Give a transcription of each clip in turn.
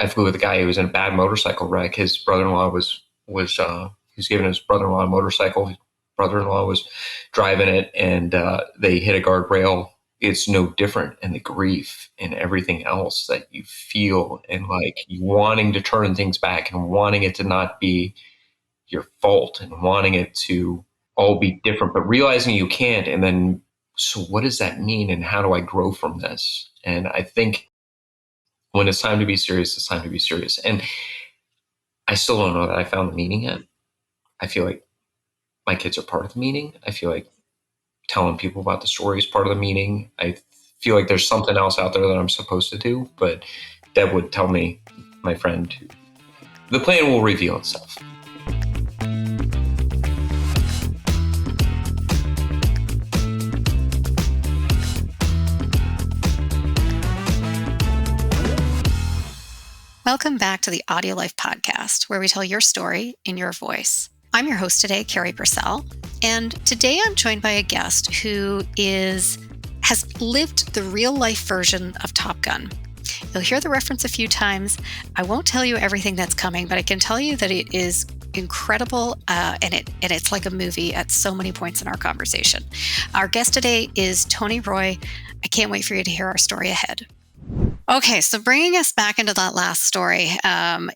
I flew with a guy who was in a bad motorcycle wreck. His brother-in-law he was giving his brother-in-law a motorcycle. His brother-in-law was driving it, and they hit a guardrail. It's no different in the grief and everything else that you feel, and like you wanting to turn things back and wanting it to not be your fault and wanting it to all be different, but realizing you can't. And then, so what does that mean? And how do I grow from this? And I think when it's time to be serious, it's time to be serious. And I still don't know that I found the meaning yet. I feel like my kids are part of the meaning. I feel like telling people about the story is part of the meaning. I feel like there's something else out there that I'm supposed to do, but Deb would tell me, my friend, the plan will reveal itself. Welcome back to the AudioLife podcast, where we tell your story in your voice. I'm your host today, Carrie Purcell, and today I'm joined by a guest who has lived the real-life version of Top Gun. You'll hear the reference a few times. I won't tell you everything that's coming, but I can tell you that it is incredible, and it's like a movie at so many points in our conversation. Our guest today is Tony Roy. I can't wait for you to hear our story ahead. Okay, so bringing us back into that last story, I'm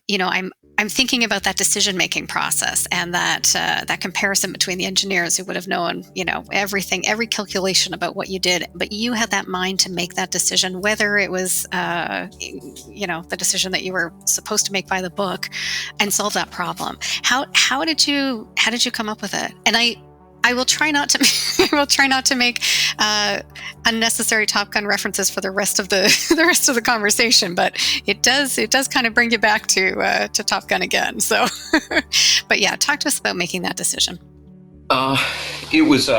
thinking about that decision-making process and that comparison between the engineers who would have known, everything, every calculation about what you did, but you had that mind to make that decision, whether it was, the decision that you were supposed to make by the book, and solve that problem. How did you come up with it? And I will try not to make unnecessary Top Gun references for the rest of the conversation, but it does kind of bring you back to Top Gun again. So, but yeah, talk to us about making that decision. It was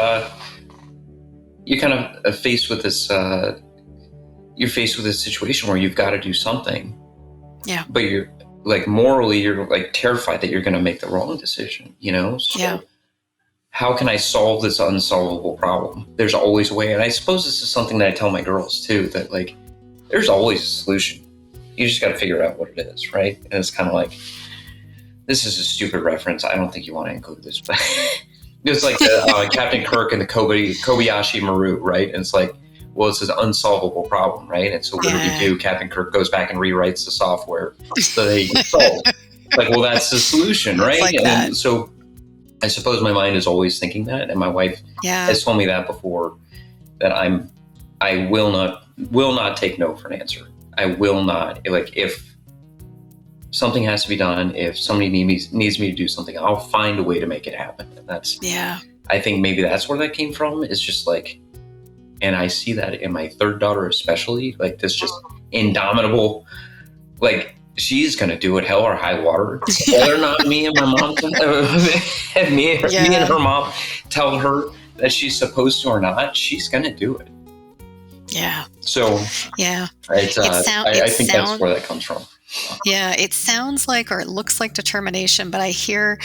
you're kind of faced with this. You're faced with this situation where you've got to do something. Yeah. But you're like morally, you're like terrified that you're going to make the wrong decision. So, yeah. How can I solve this unsolvable problem? There's always a way. And I suppose this is something that I tell my girls too, that like, there's always a solution. You just got to figure out what it is, right? And it's kind of like, this is a stupid reference. I don't think you want to include this, but it's like Captain Kirk and the Kobayashi Maru, right? And it's like, well, it's an unsolvable problem, right? And so what do? Captain Kirk goes back and rewrites the software so they get solved. Like, well, that's the solution, right? Like and that. So I suppose my mind is always thinking that, and my wife has told me that before, that I will not take no for an answer. I will not, like, if something has to be done, if somebody needs me to do something, I'll find a way to make it happen. And that's, I think maybe that's where that came from, is just like, and I see that in my third daughter especially, like this just indomitable, like, she's going to do it, hell or high water. Whether or not me and my mom, me and her mom tell her that she's supposed to or not, she's going to do it. Yeah. So, yeah. I think that's where that comes from. Yeah, it sounds like, or it looks like determination, but I hear,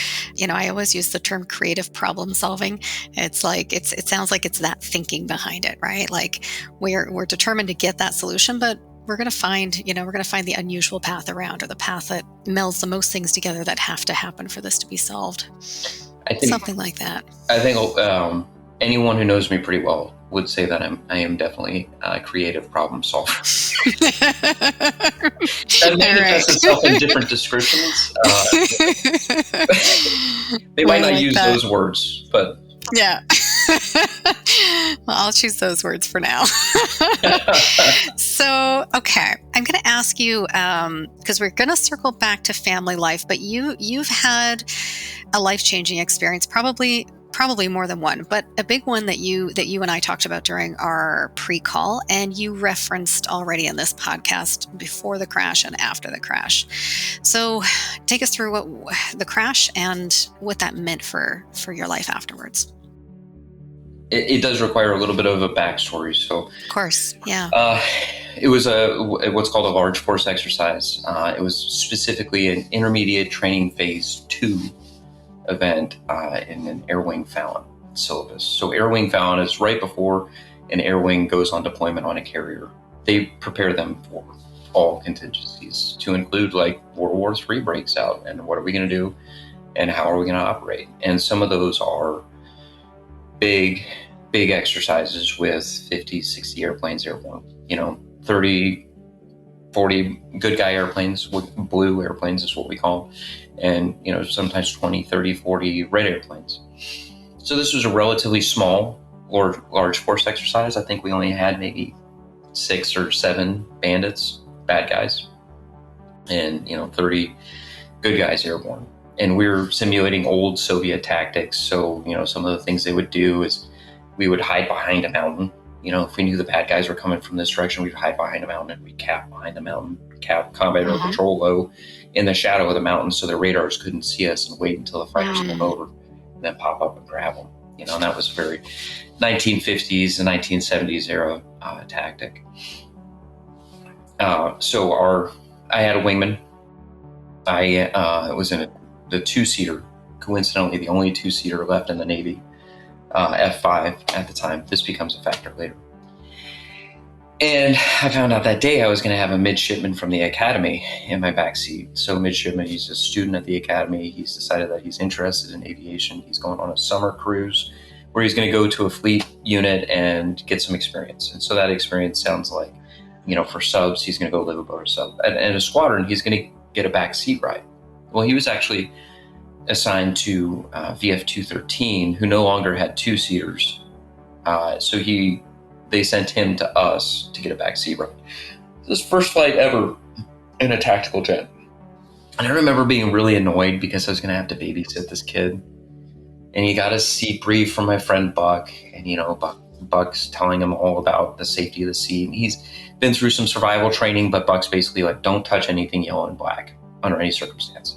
I always use the term creative problem solving. It's like, it sounds like it's that thinking behind it, right? Like we're determined to get that solution, but we're going to find the unusual path around, or the path that melds the most things together that have to happen for this to be solved. I think something like that. I think anyone who knows me pretty well would say that I am definitely a creative problem solver. That manifests itself in different descriptions. They might not use those words, but yeah. Well, I'll choose those words for now. So, okay, I'm going to ask you, because we're going to circle back to family life, but you've had a life-changing experience, probably more than one, but a big one that you and I talked about during our pre-call, and you referenced already in this podcast before the crash and after the crash. So take us through what the crash and what that meant for your life afterwards. It does require a little bit of a backstory. So, of course, yeah. It was what's called a large force exercise. It was specifically an intermediate training phase 2 event in an air wing Fallon syllabus. So air wing Fallon is right before an air wing goes on deployment on a carrier. They prepare them all contingencies, to include like World War III breaks out, and what are we going to do, and how are we going to operate? And some of those are big exercises with 50, 60 airplanes airborne, 30, 40 good guy airplanes, blue airplanes is what we call them, and sometimes 20, 30, 40 red airplanes. So this was a relatively small or large force exercise. I think we only had maybe 6 or 7 bandits, bad guys, and 30 good guys airborne. And we were simulating old Soviet tactics. So some of the things they would do is we would hide behind a mountain. If we knew the bad guys were coming from this direction, we'd hide behind a mountain, and we'd cap behind the mountain, cap combat air patrol low in the shadow of the mountain, so the radars couldn't see us, and wait until the fighters came over, and then pop up and grab them. And that was a very 1950s and 1970s era tactic. So I had a wingman. I was in the 2-seater, coincidentally the only 2-seater left in the Navy, F5 at the time. This becomes a factor later. And I found out that day I was going to have a midshipman from the academy in my backseat. So midshipman, he's a student at the academy. He's decided that he's interested in aviation. He's going on a summer cruise where he's going to go to a fleet unit and get some experience. And so that experience sounds like, for subs, he's going to go live aboard a sub. And a squadron, he's going to get a backseat ride. Well, he was actually assigned to VF-213, who no longer had 2-seaters. So they sent him to us to get a backseat ride. This first flight ever in a tactical jet. And I remember being really annoyed because I was going to have to babysit this kid. And he got a seat brief from my friend Buck. And, Buck's telling him all about the safety of the seat. And he's been through some survival training, but Buck's basically like, don't touch anything yellow and black under any circumstance.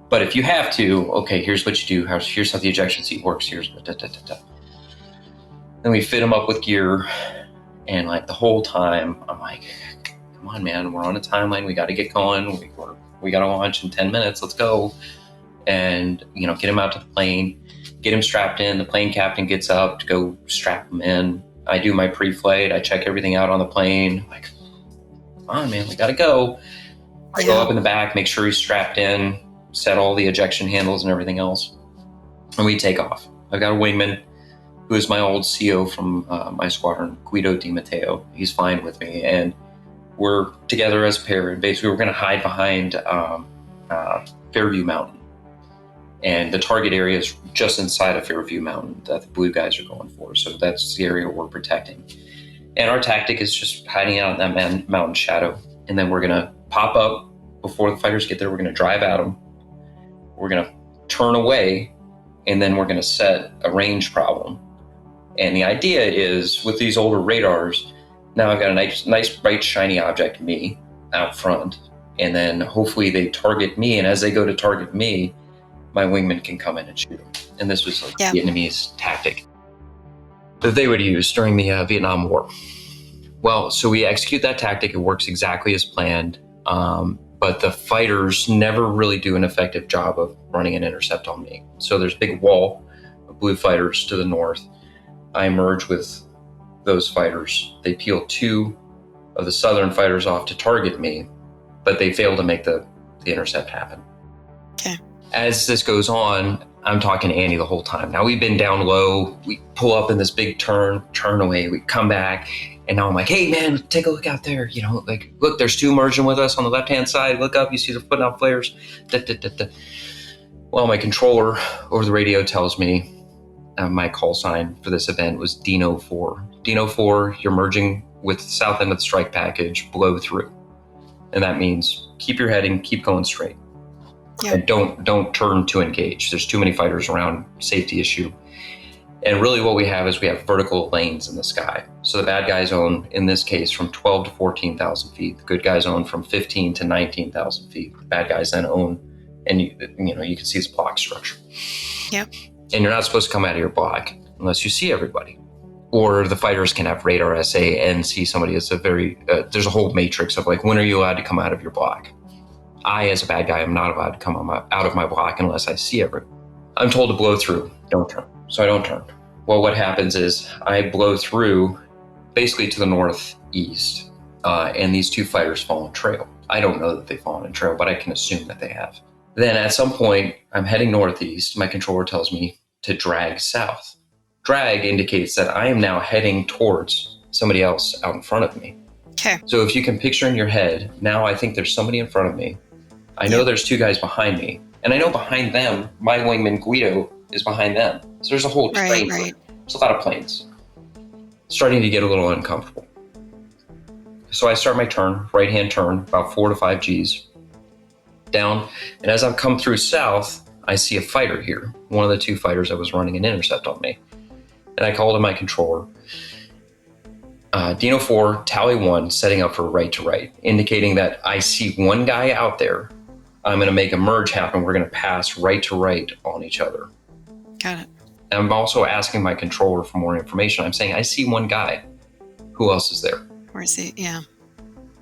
But if you have to, okay, here's what you do. Here's how the ejection seat works. Here's Then we fit him up with gear. And like the whole time, I'm like, come on, man, we're on a timeline. We got to get going. We got to launch in 10 minutes. Let's go. And, get him out to the plane, get him strapped in. The plane captain gets up to go strap him in. I do my pre-flight. I check everything out on the plane. Like, come on, man, we got to go. I go up in the back, make sure he's strapped in, set all the ejection handles and everything else. And we take off. I've got a wingman who is my old CO from my squadron, Guido Di Matteo. He's flying with me. And we're together as a pair. And basically, we're going to hide behind Fairview Mountain. And the target area is just inside of Fairview Mountain that the blue guys are going for. So that's the area we're protecting. And our tactic is just hiding out in that mountain shadow. And then we're going to pop up before the fighters get there. We're going to drive at them. We're going to turn away. And then we're going to set a range problem. And the idea is with these older radars, now I've got a nice bright, shiny object, me, out front. And then hopefully they target me. And as they go to target me, my wingman can come in and shoot them. And this was like the Vietnamese tactic that they would use during the Vietnam War. Well, so we execute that tactic. It works exactly as planned. But the fighters never really do an effective job of running an intercept on me. So there's a big wall of blue fighters to the north. I merge with those fighters. They peel 2 of the southern fighters off to target me, but they fail to make the intercept happen. Okay. As this goes on, I'm talking to Annie the whole time. Now we've been down low. We pull up in this big turn away. We come back. And now I'm like, hey, man, take a look out there. Look, there's 2 merging with us on the left-hand side. Look up. You see they're putting out flares. Well, my controller over the radio tells me my call sign for this event was Dino 4. Dino 4, you're merging with the south end of the strike package, blow through. And that means keep your heading, keep going straight. Yeah. And don't turn to engage. There's too many fighters around, safety issue. And really what we have is we have vertical lanes in the sky. So the bad guys own, in this case, from 12 to 14,000 feet. The good guys own from 15 to 19,000 feet. The bad guys then own, and you can see this block structure. Yep. And you're not supposed to come out of your block unless you see everybody. Or the fighters can have radar SA and see somebody. It's there's a whole matrix of like, when are you allowed to come out of your block? I, as a bad guy, am not allowed to come out of my block unless I see everyone. I'm told to blow through, don't turn. So I don't turn. Well, what happens is I blow through basically to the northeast. and these two fighters fall in trail. I don't know that they've fallen in trail, but I can assume that they have. Then at some point, I'm heading northeast. My controller tells me to drag south. Drag indicates that I am now heading towards somebody else out in front of me. Okay. So if you can picture in your head, now I think there's somebody in front of me. I know there's two guys behind me. And I know behind them, my wingman Guido is behind them. So there's a whole train. Right. There's a lot of planes. Starting to get a little uncomfortable. So I start my turn, right-hand turn, about 4 to 5 Gs down. And as I've come through south, I see a fighter here. One of the two fighters that was running an intercept on me. And I call to my controller, Dino 4, Tally 1, setting up for right to right, indicating that I see one guy out there. I'm going to make a merge happen. We're going to pass right to right on each other. Got it. And I'm also asking my controller for more information. I'm saying, I see one guy. Who else is there? Where is he? Yeah.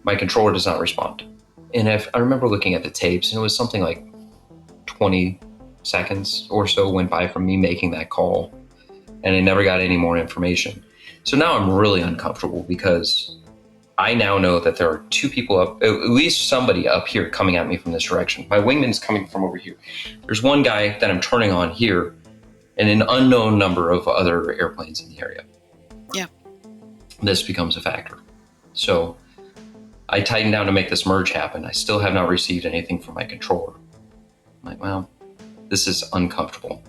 My controller does not respond. And if I remember looking at the tapes, and it was something like 20 seconds or so went by from me making that call, and I never got any more information. So now I'm really uncomfortable because I now know that there are two people up, at least somebody up here coming at me from this direction. My wingman's coming from over here. There's one guy that I'm turning on here and an unknown number of other airplanes in the area. Yeah. This becomes a factor. So I tighten down to make this merge happen. I still have not received anything from my controller. I'm like, well, this is uncomfortable.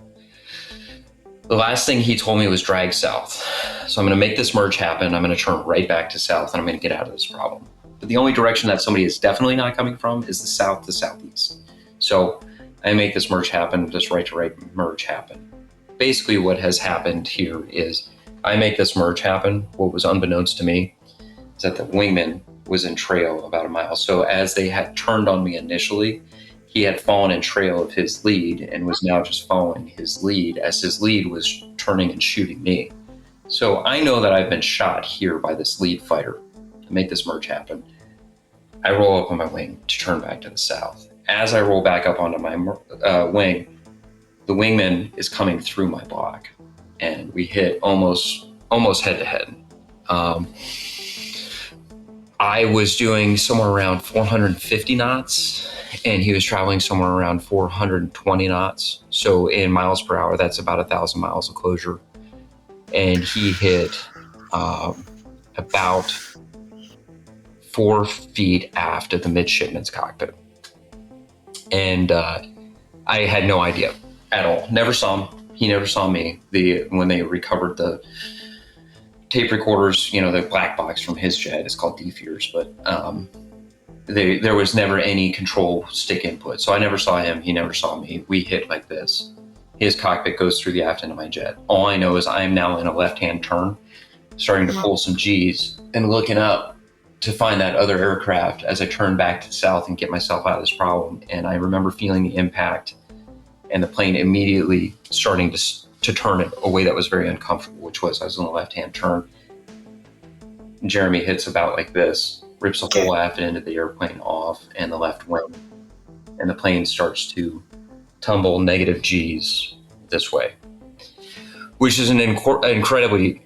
The last thing he told me was drag south. So I'm going to make this merge happen. I'm going to turn right back to south, and I'm going to get out of this problem. But the only direction that somebody is definitely not coming from is the south to southeast. So I make this merge happen, this right to right merge happen. Basically what has happened here is I make this merge happen. What was unbeknownst to me is that the wingman was in trail about a mile. So as they had turned on me initially, he had fallen in trail of his lead and was now just following his lead as his lead was turning and shooting me. So I know that I've been shot here by this lead fighter to make this merge happen. I roll up on my wing to turn back to the south. As I roll back up onto my wing, the wingman is coming through my block, and we hit almost head to head. I was doing somewhere around 450 knots, and he was traveling somewhere around 420 knots. So in miles per hour, that's about 1,000 miles of closure. And he hit about 4 feet aft of the midshipman's cockpit. And I had no idea at all. Never saw him. He never saw me. When they recovered the tape recorders, the black box from his jet, it's called defeaters, but there was never any control stick input. So I never saw him. He never saw me. We hit like this. His cockpit goes through the aft end of my jet. All I know is I'm now in a left-hand turn, starting to pull some G's and looking up to find that other aircraft as I turn back to south and get myself out of this problem. And I remember feeling the impact and the plane immediately starting to turn it a way that was very uncomfortable, which was I was on the left-hand turn. Jeremy hits about like this, rips the whole aft end of the airplane off and the left wing. And the plane starts to tumble negative G's this way, which is an incredibly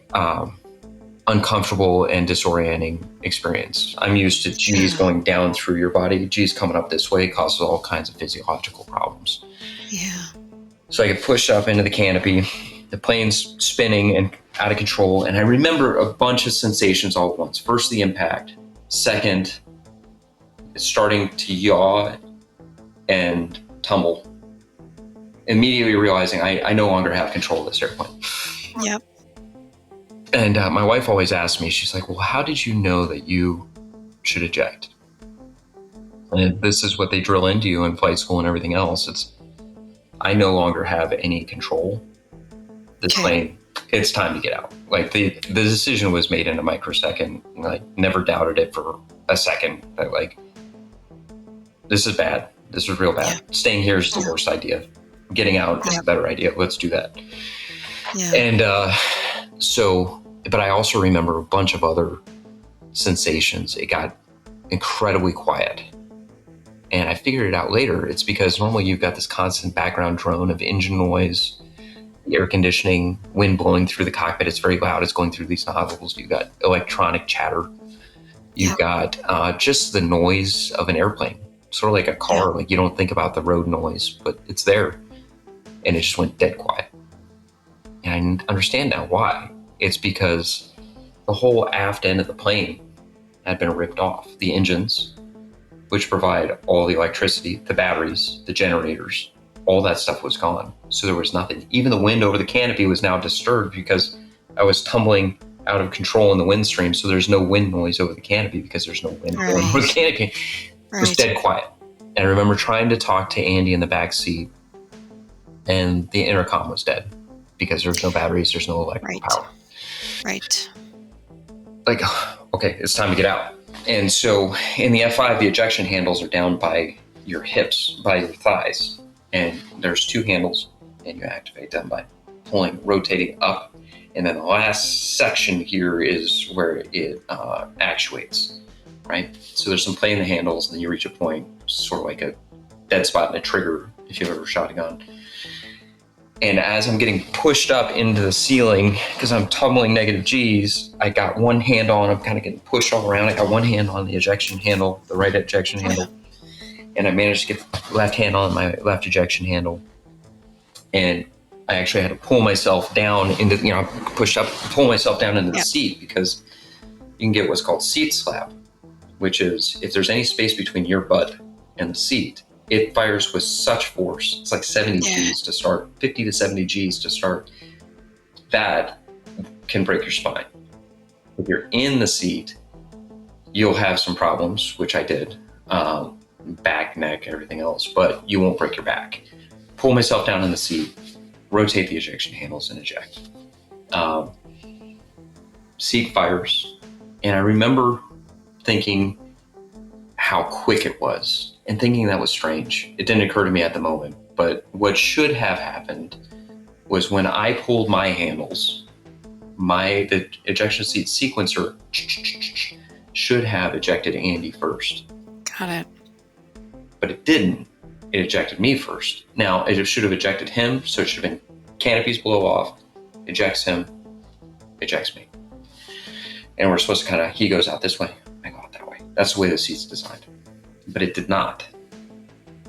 uncomfortable and disorienting experience. I'm used to G's going down through your body. G's coming up this way causes all kinds of physiological problems. Yeah. So I get pushed up into the canopy. The plane's spinning and out of control. And I remember a bunch of sensations all at once. First, the impact. Second, it's starting to yaw and tumble. Immediately realizing I no longer have control of this airplane. Yep. And my wife always asks me, she's like, well, how did you know that you should eject? And this is what they drill into you in flight school and everything else. I no longer have any control. This plane, it's time to get out. Like the decision was made in a microsecond. Like never doubted it for a second that like, this is bad. This is real bad. Yeah. Staying here is the worst idea. Getting out is a better idea. Let's do that. Yeah. And but I also remember a bunch of other sensations. It got incredibly quiet. And I figured it out later. It's because normally you've got this constant background drone of engine noise, air conditioning, wind blowing through the cockpit. It's very loud. It's going through these nozzles. You've got electronic chatter. You got just the noise of an airplane, sort of like a car. Like you don't think about the road noise, but it's there. And it just went dead quiet. And I understand now why. It's because the whole aft end of the plane had been ripped off. The engines, which provide all the electricity, the batteries, the generators, all that stuff was gone. So there was nothing. Even the wind over the canopy was now disturbed because I was tumbling out of control in the wind stream. So there's no wind noise over the canopy because there's no wind going over the canopy. It was dead quiet. And I remember trying to talk to Andy in the back seat, and the intercom was dead because there's no batteries, there's no electrical power. Right. Like, okay, it's time to get out. And so in the F5, the ejection handles are down by your hips, by your thighs. And there's two handles, and you activate them by rotating up. And then the last section here is where it actuates, right? So there's some play in the handles, and then you reach a point, sort of like a dead spot in a trigger, if you've ever shot a gun. And as I'm getting pushed up into the ceiling, because I'm tumbling negative G's, I got one hand on, I'm kind of getting pushed all around. I got one hand on the ejection handle, the right ejection handle. And I managed to get the left hand on my left ejection handle. And I actually had to pull myself down into, push up, pull myself down into the seat, because you can get what's called seat slap, which is if there's any space between your butt and the seat, it fires with such force. It's like 70 G's to start, 50 to 70 G's to start. That can break your spine. If you're in the seat, you'll have some problems, which I did. Back, neck, everything else, but you won't break your back. Pull myself down in the seat, rotate the ejection handles, and eject. Seat fires, and I remember thinking how quick it was and thinking that was strange. It didn't occur to me at the moment, but what should have happened was when I pulled my handles, the ejection seat sequencer should have ejected Andy first. Got it. But it didn't. It ejected me first. Now, it should have ejected him, so it should have been canopies blow off, ejects him, ejects me. And we're supposed to he goes out this way, I go out that way. That's the way the seat's designed. But it did not.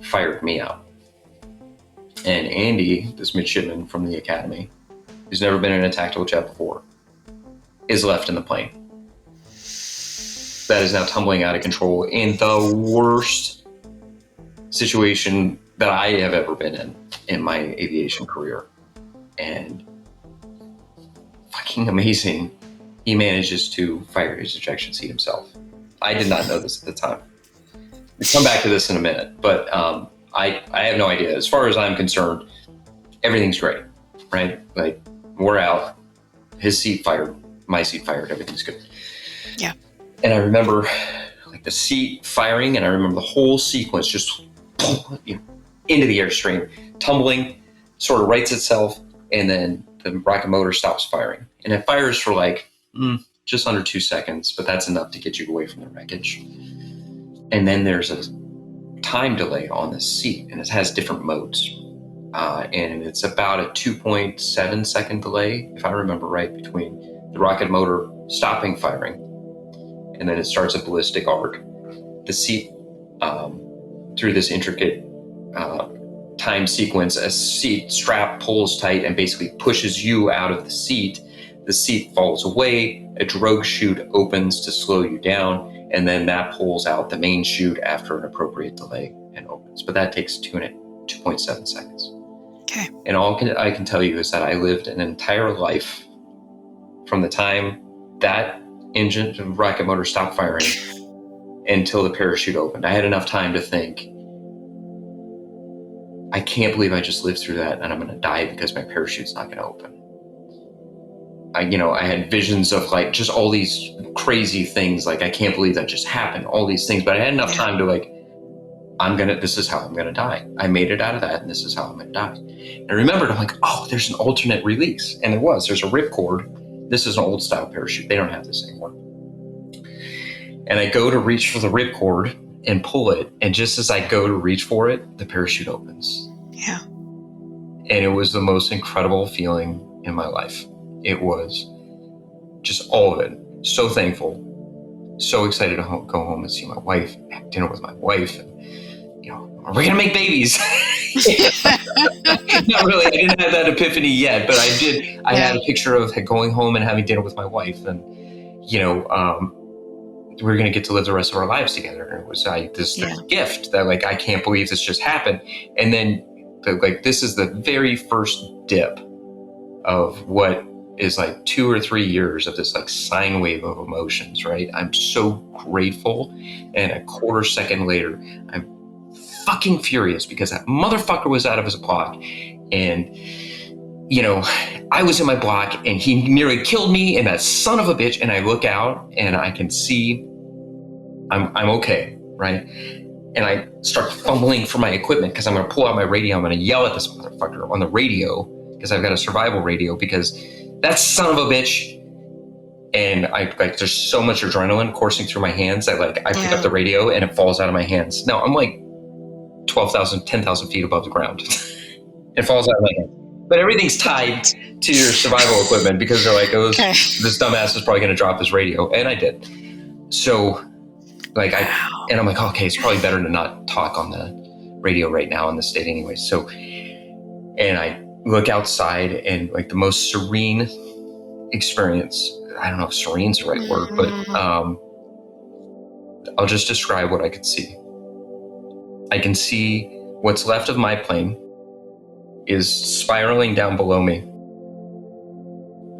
Fired me out. And Andy, this midshipman from the academy, who's never been in a tactical jet before, is left in the plane. That is now tumbling out of control in the worst situation that I have ever been in my aviation career. And fucking amazing, he manages to fire his ejection seat himself. I did not know this at the time. We'll come back to this in a minute, but I have no idea. As far as I'm concerned, everything's great, right? Like, we're out, his seat fired, my seat fired, everything's good. Yeah. And I remember like the seat firing, and I remember the whole sequence just into the airstream, tumbling, sort of rights itself, and then the rocket motor stops firing. And it fires for like just under 2 seconds, but that's enough to get you away from the wreckage. And then there's a time delay on this seat, and it has different modes. And it's about a 2.7 second delay, if I remember right, between the rocket motor stopping firing, and then it starts a ballistic arc. The seat, through this intricate time sequence, a seat strap pulls tight and basically pushes you out of the seat. The seat falls away, a drogue chute opens to slow you down, and then that pulls out the main chute after an appropriate delay and opens. But that takes 2.7 seconds. Okay. And all I can tell you is that I lived an entire life from the time that engine rocket motor stopped firing until the parachute opened. I had enough time to think, I can't believe I just lived through that, and I'm going to die because my parachute's not going to open. I had visions of like just all these crazy things. Like, I can't believe that just happened, all these things. But I had enough time to like, this is how I'm going to die. I made it out of that, and this is how I'm going to die. And I remembered, I'm like, oh, there's an alternate release. And there's a ripcord. This is an old style parachute. They don't have this anymore. And I go to reach for the ripcord and pull it. And just as I go to reach for it, the parachute opens. Yeah. And it was the most incredible feeling in my life. It was just all of it. So thankful. so excited to go home and see my wife, have dinner with my wife. And, are we going to make babies? Not really. I didn't have that epiphany yet, but I did. I had a picture of going home and having dinner with my wife, and we were going to get to live the rest of our lives together. And it was this gift that I can't believe this just happened. And then this is the very first dip of what is 2 or 3 years of this sine wave of emotions, right? I'm so grateful. And a quarter second later, I'm fucking furious because that motherfucker was out of his block. And, I was in my block and he nearly killed me, and that son of a bitch. And I look out and I can see I'm okay, right? And I start fumbling for my equipment because I'm going to pull out my radio. I'm going to yell at this motherfucker on the radio because I've got a survival radio, because that son of a bitch. And there's so much adrenaline coursing through my hands that I pick up the radio and it falls out of my hands. Now I'm 10,000 feet above the ground. It falls out of my hands. But everything's tied to your survival equipment because they're this dumbass is probably going to drop his radio. And I did. So and I'm okay, it's probably better to not talk on the radio right now in the state anyway. So, and I look outside and the most serene experience. I don't know if serene's the right word, but I'll just describe what I could see. I can see what's left of my plane is spiraling down below me,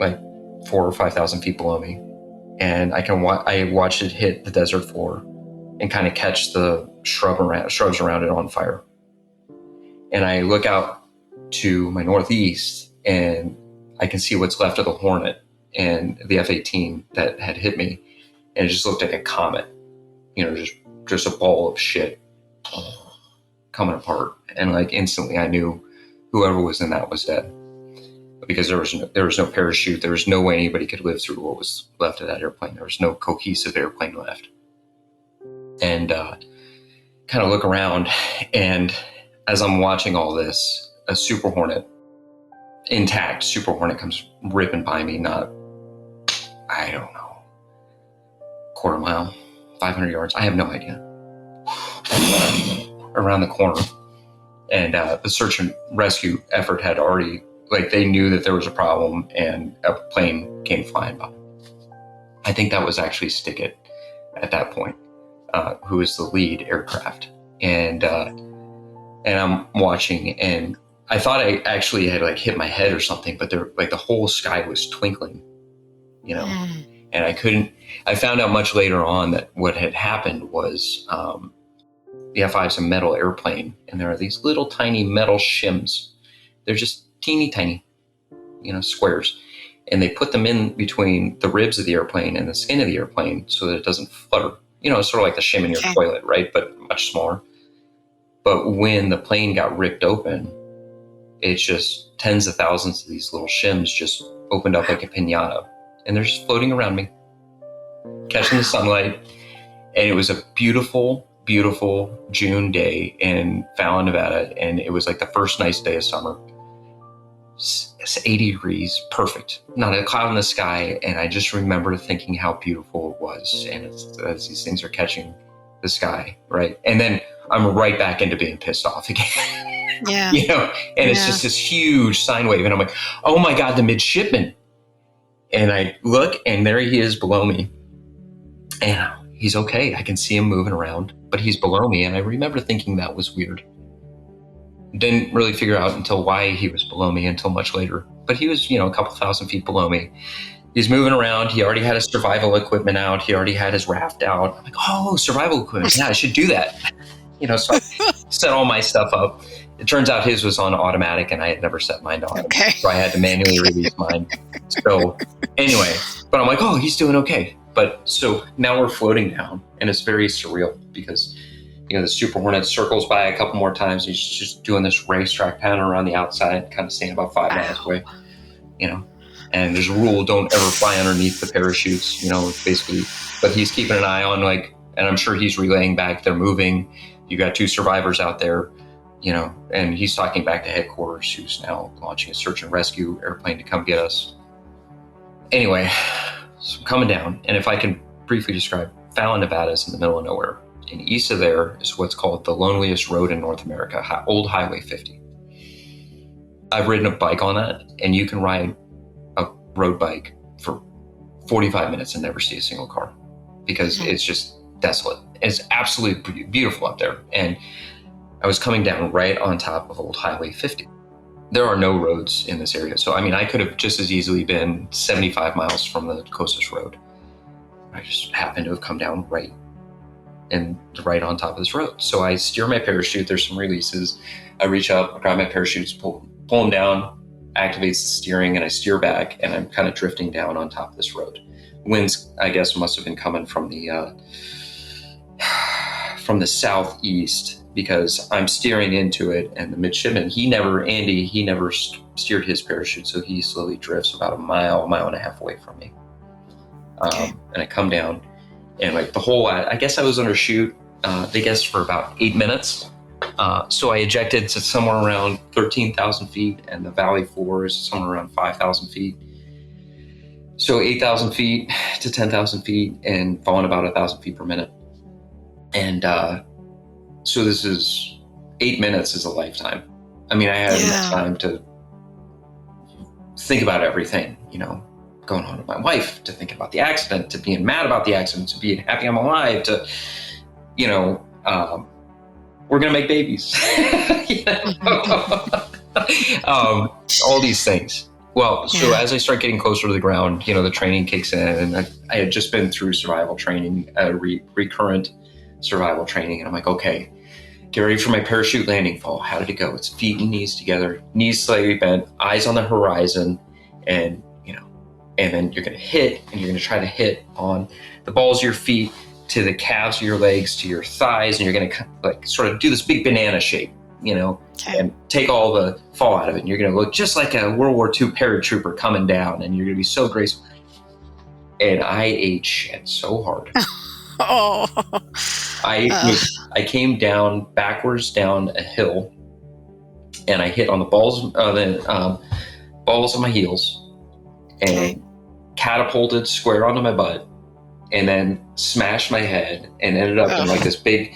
4,000 or 5,000 feet below me. And I watched it hit the desert floor and kind of catch the shrubs around it on fire. And I look out to my northeast and I can see what's left of the Hornet and the F-18 that had hit me. And it just looked like a comet, just a ball of shit coming apart. And instantly I knew whoever was in that was dead, because there was no parachute. There was no way anybody could live through what was left of that airplane. There was no cohesive airplane left. And kind of look around, and as I'm watching all this, a Super Hornet, intact Super Hornet, comes ripping by me, not, I don't know, quarter mile, 500 yards. I have no idea. Around the corner. And the search and rescue effort had already, they knew that there was a problem, and a plane came flying by. I think that was actually Stickett at that point, who was the lead aircraft. And I'm watching, and I thought I actually had hit my head or something, but there, the whole sky was twinkling, and I found out much later on that what had happened was, the F-5 is a metal airplane, and there are these little tiny metal shims. They're just teeny tiny, squares. And they put them in between the ribs of the airplane and the skin of the airplane so that it doesn't flutter. It's sort of like the shim in your toilet, right? But much smaller. But when the plane got ripped open, it's just tens of thousands of these little shims just opened up like a piñata. And they're just floating around me, catching the sunlight. And it was a beautiful, beautiful June day in Fallon, Nevada. And it was the first nice day of summer. It's 80 degrees, perfect. Not a cloud in the sky. And I just remember thinking how beautiful it was. And as these things are catching the sky, right? And then I'm right back into being pissed off again. Yeah. And it's just this huge sine wave. And I'm oh my God, the midshipman. And I look, and there he is below me. And he's okay. I can see him moving around, but he's below me. And I remember thinking that was weird. Didn't really figure out until why he was below me until much later. But he was, a couple thousand feet below me. He's moving around. He already had his survival equipment out. He already had his raft out. I'm oh, survival equipment. Yeah, I should do that. So I set all my stuff up. It turns out his was on automatic, and I had never set mine on. Okay. So I had to manually release mine. So anyway, but I'm oh, he's doing okay. But so now we're floating down, and it's very surreal because, the Super Hornet circles by a couple more times. He's just doing this racetrack pattern around the outside, kind of staying about 5 miles away, and there's a rule, don't ever fly underneath the parachutes, basically, but he's keeping an eye on and I'm sure he's relaying back, they're moving. You got 2 survivors out there, and he's talking back to headquarters, who's now launching a search and rescue airplane to come get us. Anyway, so I'm coming down, and if I can briefly describe Fallon, Nevada is in the middle of nowhere. And east of there is what's called the loneliest road in North America, Old Highway 50. I've ridden a bike on that, and you can ride a road bike for 45 minutes and never see a single car because it's just desolate. It's absolutely beautiful up there. And I was coming down right on top of Old Highway 50. There are no roads in this area. So, I mean, I could have just as easily been 75 miles from the closest road. I just happened to have come down right on top of this road. So I steer my parachute. There's some releases. I reach up, grab my parachutes, pull them down, activates the steering, and I steer back, and I'm kind of drifting down on top of this road. Winds, I guess, must have been coming from the southeast because I'm steering into it, and the midshipman, he never steered his parachute, so he slowly drifts about a mile and a half away from me. And I come down, and like the whole, I guess I was undershoot, they guess for about 8 minutes. So I ejected to somewhere around 13,000 feet, and the valley floor is somewhere around 5,000 feet. So 8,000 feet to 10,000 feet and falling about 1,000 feet per minute. And so this is 8 minutes is a lifetime. I mean, I had enough time to think about everything, going on with my wife, to think about the accident, to being mad about the accident, to being happy I'm alive, to, we're going to make babies. All these things. Well, so as I start getting closer to the ground, the training kicks in, and I had just been through survival training, recurrent survival training. And I'm like, okay, get ready for my parachute landing fall. How did it go? It's feet and knees together, knees slightly bent, eyes on the horizon. And, and then you're going to hit, and you're going to try to hit on the balls of your feet to the calves of your legs, to your thighs. And you're going to sort of do this big banana shape, and take all the fall out of it. And you're going to look just like a World War II paratrooper coming down, and you're going to be so graceful. And I ate shit so hard. I came down backwards down a hill, and I hit on the balls of my heels, and catapulted square onto my butt, and then smashed my head, and ended up in this big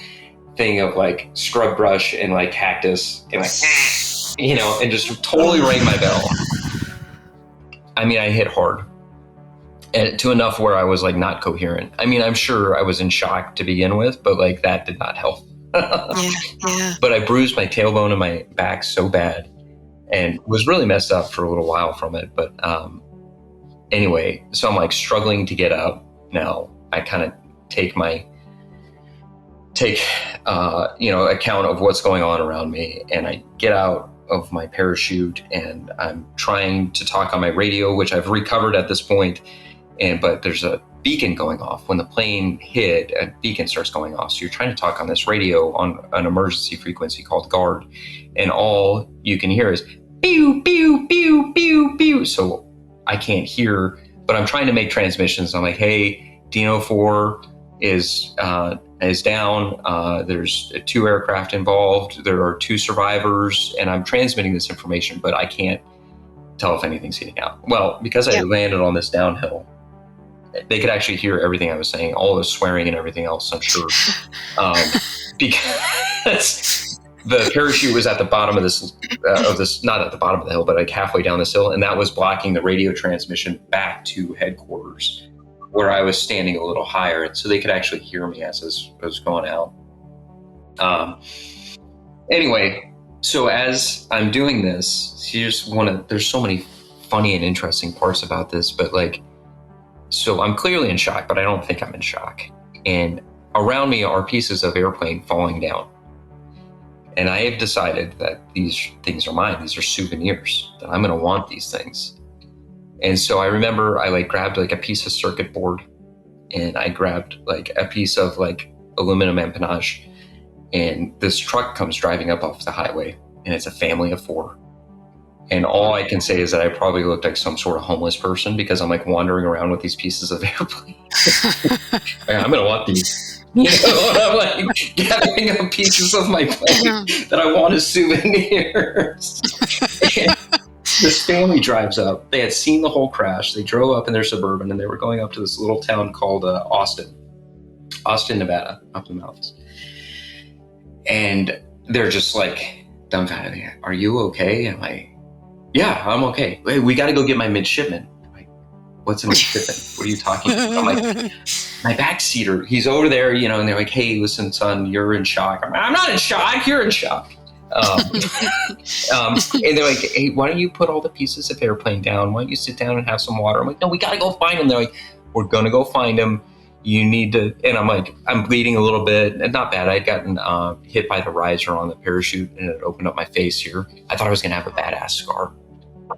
thing of scrub brush and cactus and and just totally rang my bell. I mean, I hit hard, and to enough where I was not coherent. I mean, I'm sure I was in shock to begin with, but that did not help. But I bruised my tailbone and my back so bad, and was really messed up for a little while from it. But anyway, so I'm struggling to get up now. I kind of take account of what's going on around me, and I get out of my parachute, and I'm trying to talk on my radio, which I've recovered at this point. But there's a beacon going off. When the plane hit, a beacon starts going off. So you're trying to talk on this radio on an emergency frequency called guard, and all you can hear is pew, pew, pew, pew, pew. So I can't hear, but I'm trying to make transmissions. I'm like, hey, Dino 4 is down. There's 2 aircraft involved. There are 2 survivors, and I'm transmitting this information, but I can't tell if anything's getting out. Well, because I landed on this downhill, they could actually hear everything I was saying, all the swearing and everything else, I'm sure. Because the parachute was at the bottom of this, not at the bottom of the hill, but halfway down this hill, and that was blocking the radio transmission back to headquarters, where I was standing a little higher, and so they could actually hear me as I was going out. Anyway, so as I'm doing this, there's so many funny and interesting parts about this, but so I'm clearly in shock, but I don't think I'm in shock. And around me are pieces of airplane falling down. And I have decided that these things are mine. These are souvenirs, that I'm going to want these things. And so I remember I grabbed a piece of circuit board, and I grabbed a piece of aluminum empennage, and this truck comes driving up off the highway, and it's a family of 4. And all I can say is that I probably looked like some sort of homeless person, because I'm wandering around with these pieces of airplane. I'm going to want these. I'm gathering up pieces of my plane that I want as souvenirs. This family drives up. They had seen the whole crash. They drove up in their Suburban, and they were going up to this little town called Austin. Austin, Nevada, up in the mountains. And they're just like dumbfounded. Are you okay? I'm like, yeah, I'm okay. Hey, we got to go get my midshipman. I'm like, what's a midshipman? What are you talking about? I'm like, my backseater. He's over there, and they're like, hey, listen, son, you're in shock. I'm not in shock. You're in shock. And they're like, hey, why don't you put all the pieces of airplane down? Why don't you sit down and have some water? I'm like, no, we got to go find him. They're like, we're going to go find him. You need to, and I'm like, I'm bleeding a little bit, and not bad. I'd gotten hit by the riser on the parachute, and it opened up my face here. I thought I was going to have a badass scar,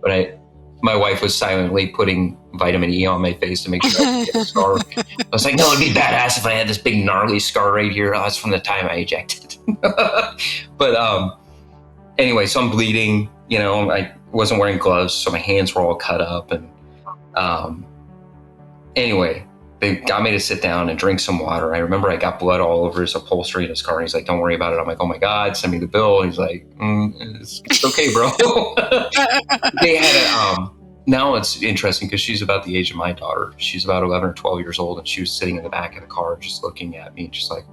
but my wife was silently putting vitamin E on my face to make sure I didn't get a scar. I was like, no, it'd be badass if I had this big gnarly scar right here. Oh, that's from the time I ejected. But anyway, so I'm bleeding. I wasn't wearing gloves, so my hands were all cut up, and anyway. They got me to sit down and drink some water. I remember I got blood all over his upholstery in his car. And he's like, don't worry about it. I'm like, oh my God, send me the bill. He's like, it's okay, bro. They had now it's interesting because she's about the age of my daughter. She's about 11 or 12 years old. And she was sitting in the back of the car just looking at me, just like.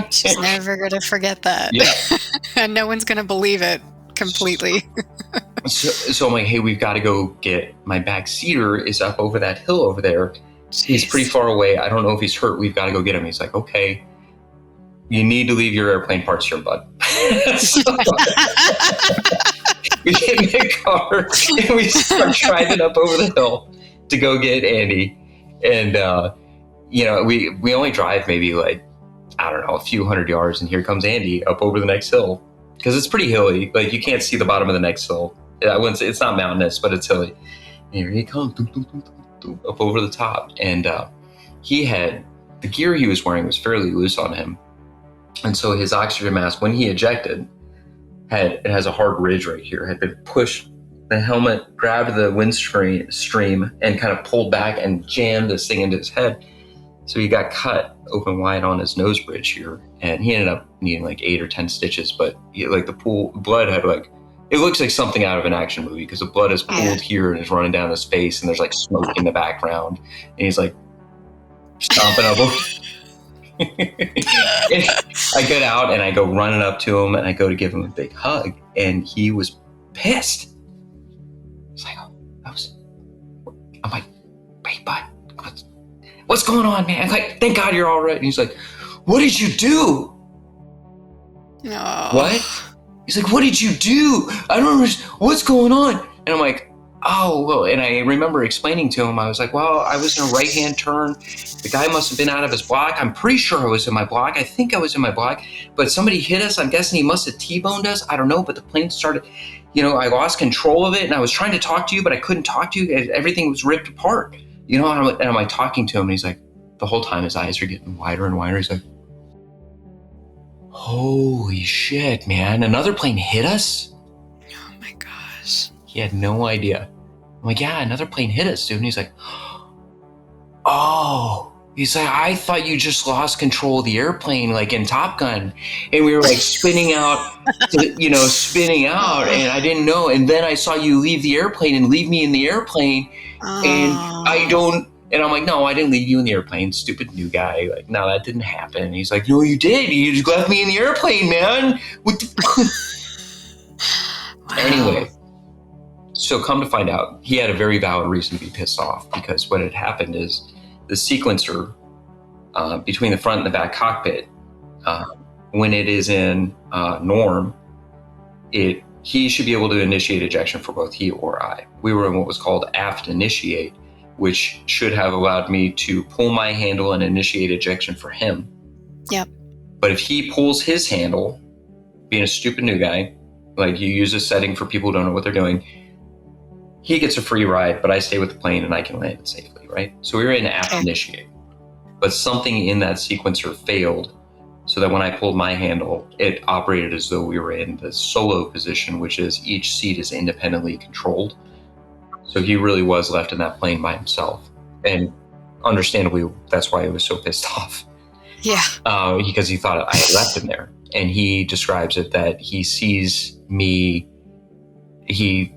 She's never going to forget that. Yeah. And no one's going to believe it completely. So I'm like, hey, we've got to go get my backseater is up over that hill over there. Jeez. He's pretty far away. I don't know if he's hurt. We've got to go get him. He's like, okay, you need to leave your airplane parts here, bud. So, we get in the car and we start driving up over the hill to go get Andy. And, we only drive maybe like, I don't know, a few hundred yards. And here comes Andy up over the next hill because it's pretty hilly. Like you can't see the bottom of the next hill. I wouldn't say it's not mountainous, but it's hilly. And here he comes up over the top. And he had the gear he was wearing was fairly loose on him. And so his oxygen mask, when he ejected, it has a hard ridge right here, had been pushed. The helmet grabbed the stream and kind of pulled back and jammed this thing into his head. So he got cut open wide on his nose bridge here. And he ended up needing like 8 or 10 stitches. But the blood had it looks like something out of an action movie because the blood is pooled here and is running down his face and there's like smoke in the background. And he's like stomping up. I get out and I go running up to him and I go to give him a big hug. And he was pissed. He's like, I'm like, hey, bud, what's going on, man? I'm like, thank God you're all right. And he's like, what did you do? No. What? He's like, what did you do? I don't understand. What's going on? And I'm like, oh, well, and I remember explaining to him, I was like, well, I was in a right-hand turn. The guy must have been out of his block. I'm pretty sure I was in my block. I think I was in my block, but somebody hit us. I'm guessing he must have T-boned us. I don't know, but the plane started, I lost control of it and I was trying to talk to you, but I couldn't talk to you. Everything was ripped apart, and I'm like talking to him and he's like, the whole time his eyes are getting wider and wider. He's like, holy shit, man. Another plane hit us? Oh my gosh. He had no idea. I'm like, yeah, another plane hit us, dude. And he's like, oh. He's like, I thought you just lost control of the airplane like in Top Gun. And we were like spinning out, and I didn't know. And then I saw you leave the airplane and leave me in the airplane. Oh. And I'm like, no, I didn't leave you in the airplane, stupid new guy. Like, no, that didn't happen. And he's like, no, you did. You just left me in the airplane, man. What the Wow. Anyway, so come to find out, he had a very valid reason to be pissed off because what had happened is the sequencer between the front and the back cockpit, when it is in norm, he should be able to initiate ejection for both he or I. We were in what was called aft initiate, which should have allowed me to pull my handle and initiate ejection for him. Yep. But if he pulls his handle, being a stupid new guy, like you use a setting for people who don't know what they're doing, he gets a free ride, but I stay with the plane and I can land it safely, right? So we were in aft initiate, but something in that sequencer failed so that when I pulled my handle, it operated as though we were in the solo position, which is each seat is independently controlled. So he really was left in that plane by himself. And understandably, that's why he was so pissed off. Yeah. Because he thought I had left him there. And he describes it that he sees me, he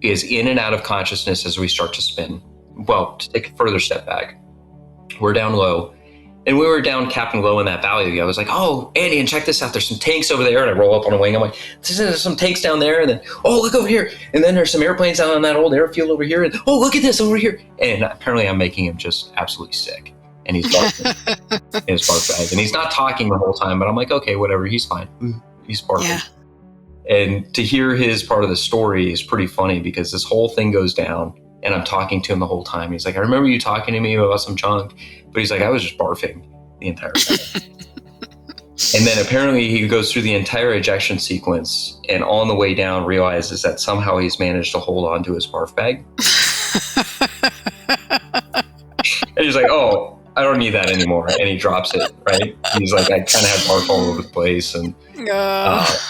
is in and out of consciousness as we start to spin. Well, to take a further step back, We're down low. And we were down Captain Low in that valley. I was like, oh, Andy, and check this out. There's some tanks over there. And I roll up on a wing. I'm like, there's some tanks down there. And then, oh, look over here. And then there's some airplanes down on that old airfield over here. And, oh, look at this over here. And apparently I'm making him just absolutely sick. And he's barking in his bark bag. And he's not talking the whole time. But I'm like, okay, whatever. He's fine. He's barking. Yeah. And to hear his part of the story is pretty funny because this whole thing goes down. And I'm talking to him the whole time. He's like, I remember you talking to me about some junk. But he's like, I was just barfing the entire time. And then apparently he goes through the entire ejection sequence and on the way down realizes that somehow he's managed to hold on to his barf bag. And he's like, oh, I don't need that anymore. And he drops it, right? He's like, I kind of had barf all over the place. And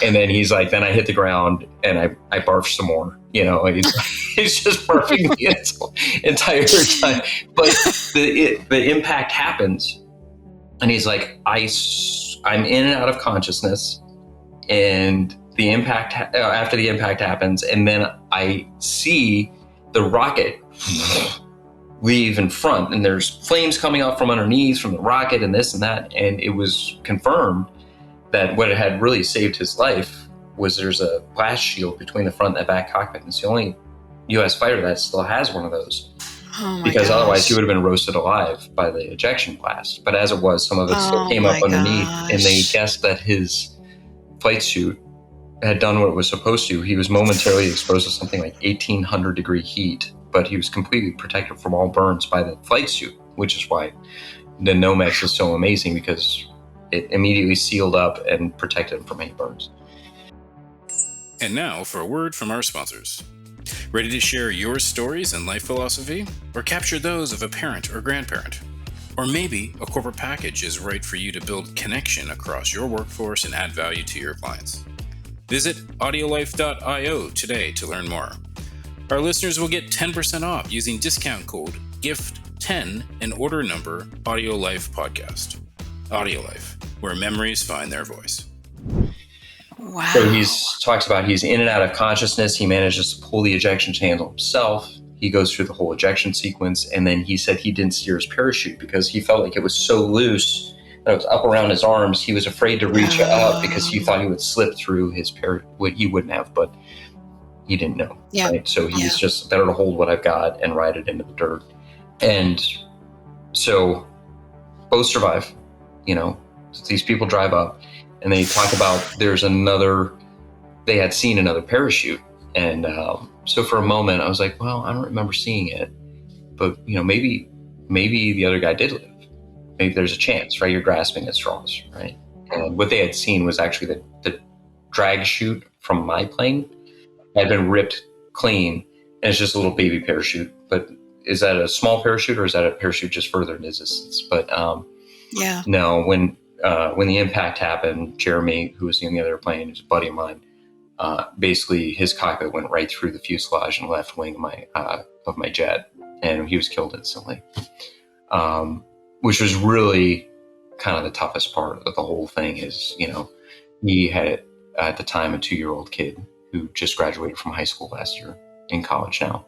then he's like, then I hit the ground and I barf some more. You know, he's just barfing the entire time. But the impact happens. And he's like, I'm in and out of consciousness. And the impact, after the impact happens, and then I see the rocket leave in front, and there's flames coming out from underneath from the rocket and this and that. And it was confirmed that what had really saved his life was there's a blast shield between the front and the back cockpit. And it's the only U.S. fighter that still has one of those. Oh my because gosh. Otherwise he would have been roasted alive by the ejection blast. But as it was, some of it still came up underneath. And they guessed that his flight suit had done what it was supposed to. He was momentarily exposed to something like 1,800 degree heat, but he was completely protected from all burns by the flight suit, which is why the Nomex is so amazing, because it immediately sealed up and protected him from any burns. And now for a word from our sponsors. Ready to share your stories and life philosophy? Or capture those of a parent or grandparent? Or maybe a corporate package is right for you to build connection across your workforce and add value to your clients. Visit audiolife.io today to learn more. Our listeners will get 10% off using discount code GIFT10 and order number AudioLife Podcast. AudioLife, where memories find their voice. Wow. So he talks about he's in and out of consciousness. He manages to pull the ejection handle himself. He goes through the whole ejection sequence. And then he said he didn't steer his parachute because he felt like it was so loose that it was up around his arms. He was afraid to reach up because he thought he would slip through his parachute. He wouldn't have, but he didn't know. Yeah. Right? So he's just better to hold what I've got and ride it into the dirt. And so both survive. You know, these people drive up. And they talk about they had seen another parachute. And so for a moment, I was like, well, I don't remember seeing it. But, you know, maybe the other guy did live. Maybe there's a chance, right? You're grasping at straws, right? And what they had seen was actually the drag chute from my plane had been ripped clean. And it's just a little baby parachute. But is that a small parachute or is that a parachute just further in distance? But no, when the impact happened, Jeremy, who was in the other plane, who's a buddy of mine, basically his cockpit went right through the fuselage and left wing of my jet, and he was killed instantly. Which was really kind of the toughest part of the whole thing is, you know, he had at the time a 2-year-old kid who just graduated from high school last year, in college now.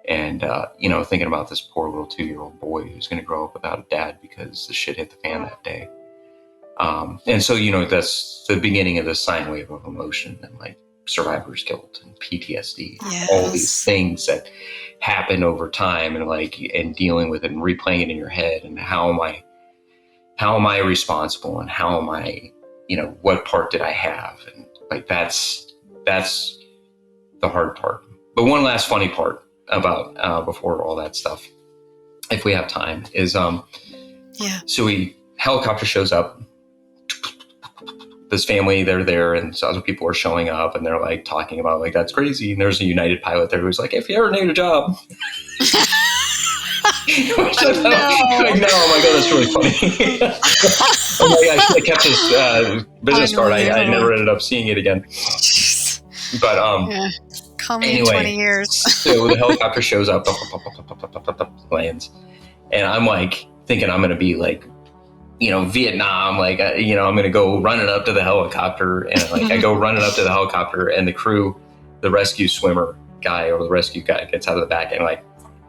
And, you know, thinking about this poor little 2-year-old boy who's going to grow up without a dad because the shit hit the fan that day. And so, you know, that's the beginning of the sine wave of emotion and like survivor's guilt and PTSD, all these things that happen over time and dealing with it and replaying it in your head. And how am I responsible, and how am I, you know, what part did I have? And like, that's the hard part. But one last funny part about, before all that stuff, if we have time, is, so helicopter shows up. This family, they're there, and so other people are showing up, and they're like talking about like, that's crazy. And there's a United pilot there who's like, if you ever need a job. Like, no, oh my God, that's really funny. I should have kept his business card. I never ended up seeing it again. But call me in 20 years. So the helicopter shows up, lands, and I'm like thinking I'm going to be like, you know, Vietnam, like, you know, I'm going to go running up to the helicopter, and like I go running up to the helicopter, and the crew, the rescue swimmer guy or the rescue guy gets out of the back and like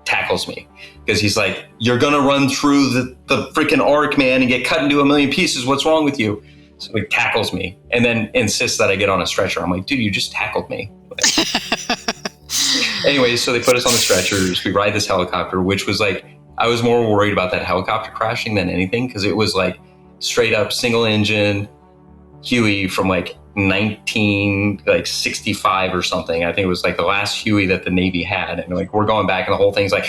tackles me because he's like, "You're gonna run through the freaking arc, man, and get cut into a million pieces. What's wrong with you?" So he tackles me and then insists that I get on a stretcher. I'm like, "Dude, you just tackled me." Anyway, so they put us on the stretchers. We ride this helicopter, which was like, I was more worried about that helicopter crashing than anything because it was like straight up single engine Huey from like 1965 or something. I think it was like the last Huey that the Navy had, and like we're going back, and the whole thing's like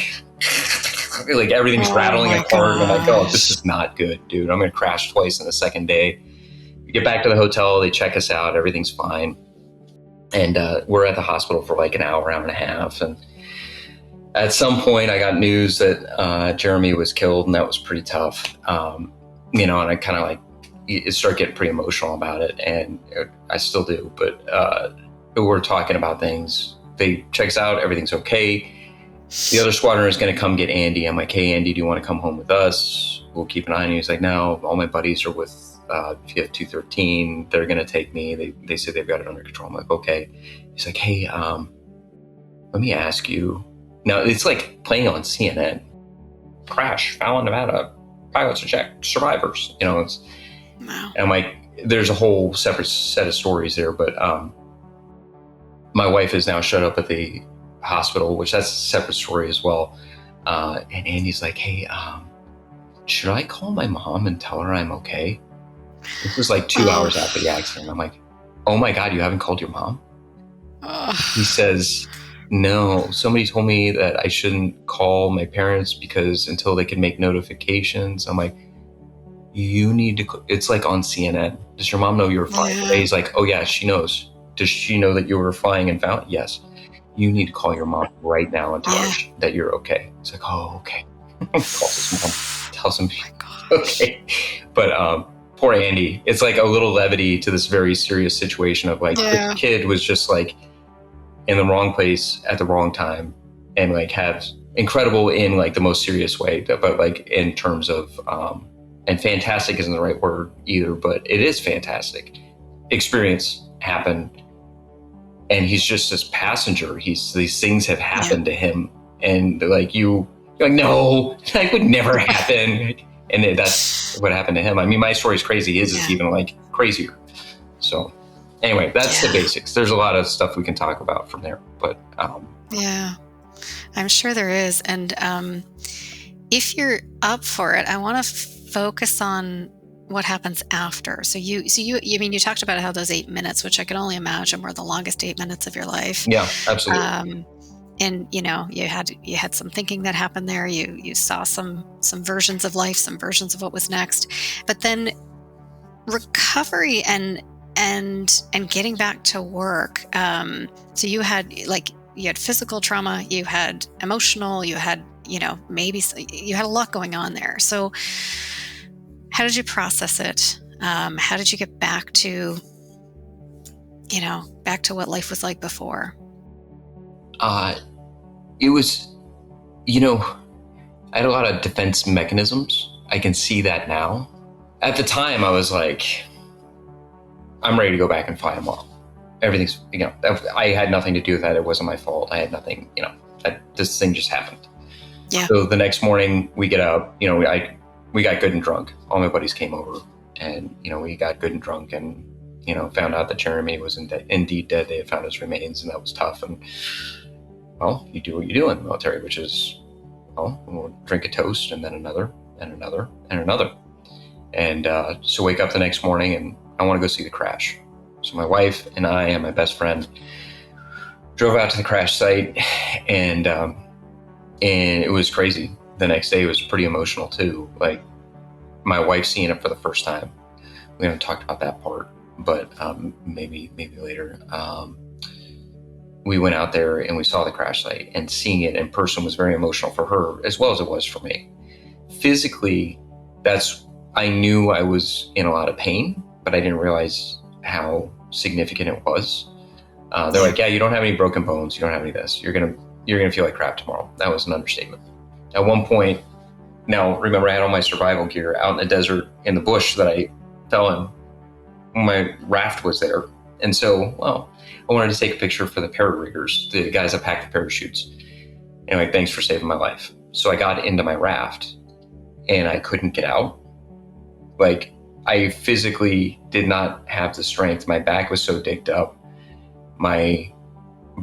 everything's rattling apart. And I'm like, oh, this is not good, dude. I'm gonna crash twice in the second day. We get back to the hotel, they check us out, everything's fine, and we're at the hospital for like an hour and a half. And at some point, I got news that Jeremy was killed, and that was pretty tough. And I kind of like start getting pretty emotional about it, and I still do. But we're talking about things. They check us out, everything's okay. The other squadron is going to come get Andy. I'm like, "Hey, Andy, do you want to come home with us? We'll keep an eye on you." He's like, "No, all my buddies are with PF 213. They're going to take me. They say they've got it under control." I'm like, "Okay." He's like, "Hey, let me ask you." Now, it's like playing on CNN. Crash, Fallon, Nevada, pilots eject, survivors. It's, wow. And I'm like, there's a whole separate set of stories there. But my wife is now shut up at the hospital, which that's a separate story as well. And Andy's like, "Hey, should I call my mom and tell her I'm okay?" This was like 2 hours after the accident. I'm like, "Oh my God, you haven't called your mom?" He says, "No, somebody told me that I shouldn't call my parents because until they can make notifications." I'm like, "You need to, it's like on CNN. Does your mom know you were flying today?" He's like, "Oh yeah, she knows." "Does she know that you were flying and found?" "Yes." "You need to call your mom right now and tell her that you're okay." It's like, "Oh, okay." Calls his mom, tells him, okay. But poor Andy, it's like a little levity to this very serious situation of like, the kid was just like in the wrong place at the wrong time, and like have incredible in like the most serious way, but like in terms of and fantastic isn't the right word either, but it is fantastic experience happened, and he's just this passenger. These things have happened to him, and like you're like, "No, that would never happen." And that's what happened to him. I mean, my story's crazy. His is even like crazier. So anyway, that's the basics. There's a lot of stuff we can talk about from there, but yeah, I'm sure there is. And if you're up for it, I want to focus on what happens after. So you talked about how those 8 minutes, which I can only imagine were the longest 8 minutes of your life. Yeah, absolutely. And you had some thinking that happened there. You saw some versions of life, some versions of what was next. But then recovery and getting back to work. So you had physical trauma, you had emotional, you had maybe you had a lot going on there. So how did you process it? How did you get back to what life was like before? It was, I had a lot of defense mechanisms. I can see that now. At the time, I was like, I'm ready to go back and fly tomorrow. Everything's, I had nothing to do with that. It wasn't my fault. I had nothing, this thing just happened. Yeah. So the next morning we get up, we got good and drunk. All my buddies came over, and, we got good and drunk, and, found out that Jeremy was indeed dead. They had found his remains, and that was tough. And, well, you do what you do in the military, which is, we'll drink a toast, and then another, and another, and another. And so wake up the next morning, and I want to go see the crash. So my wife and I and my best friend drove out to the crash site, and it was crazy. The next day was pretty emotional too. Like, my wife seeing it for the first time. We haven't talked about that part, but maybe later. We went out there and we saw the crash site, and seeing it in person was very emotional for her as well as it was for me. Physically, I knew I was in a lot of pain, but I didn't realize how significant it was. They're like, "Yeah, you don't have any broken bones. You don't have any of this. You're gonna feel like crap tomorrow." That was an understatement. At one point, now remember, I had all my survival gear out in the desert in the bush that I fell in. My raft was there. And so, I wanted to take a picture for the parariggers, the guys that pack the parachutes. Anyway, thanks for saving my life. So I got into my raft and I couldn't get out. Like, I physically did not have the strength. My back was so digged up. My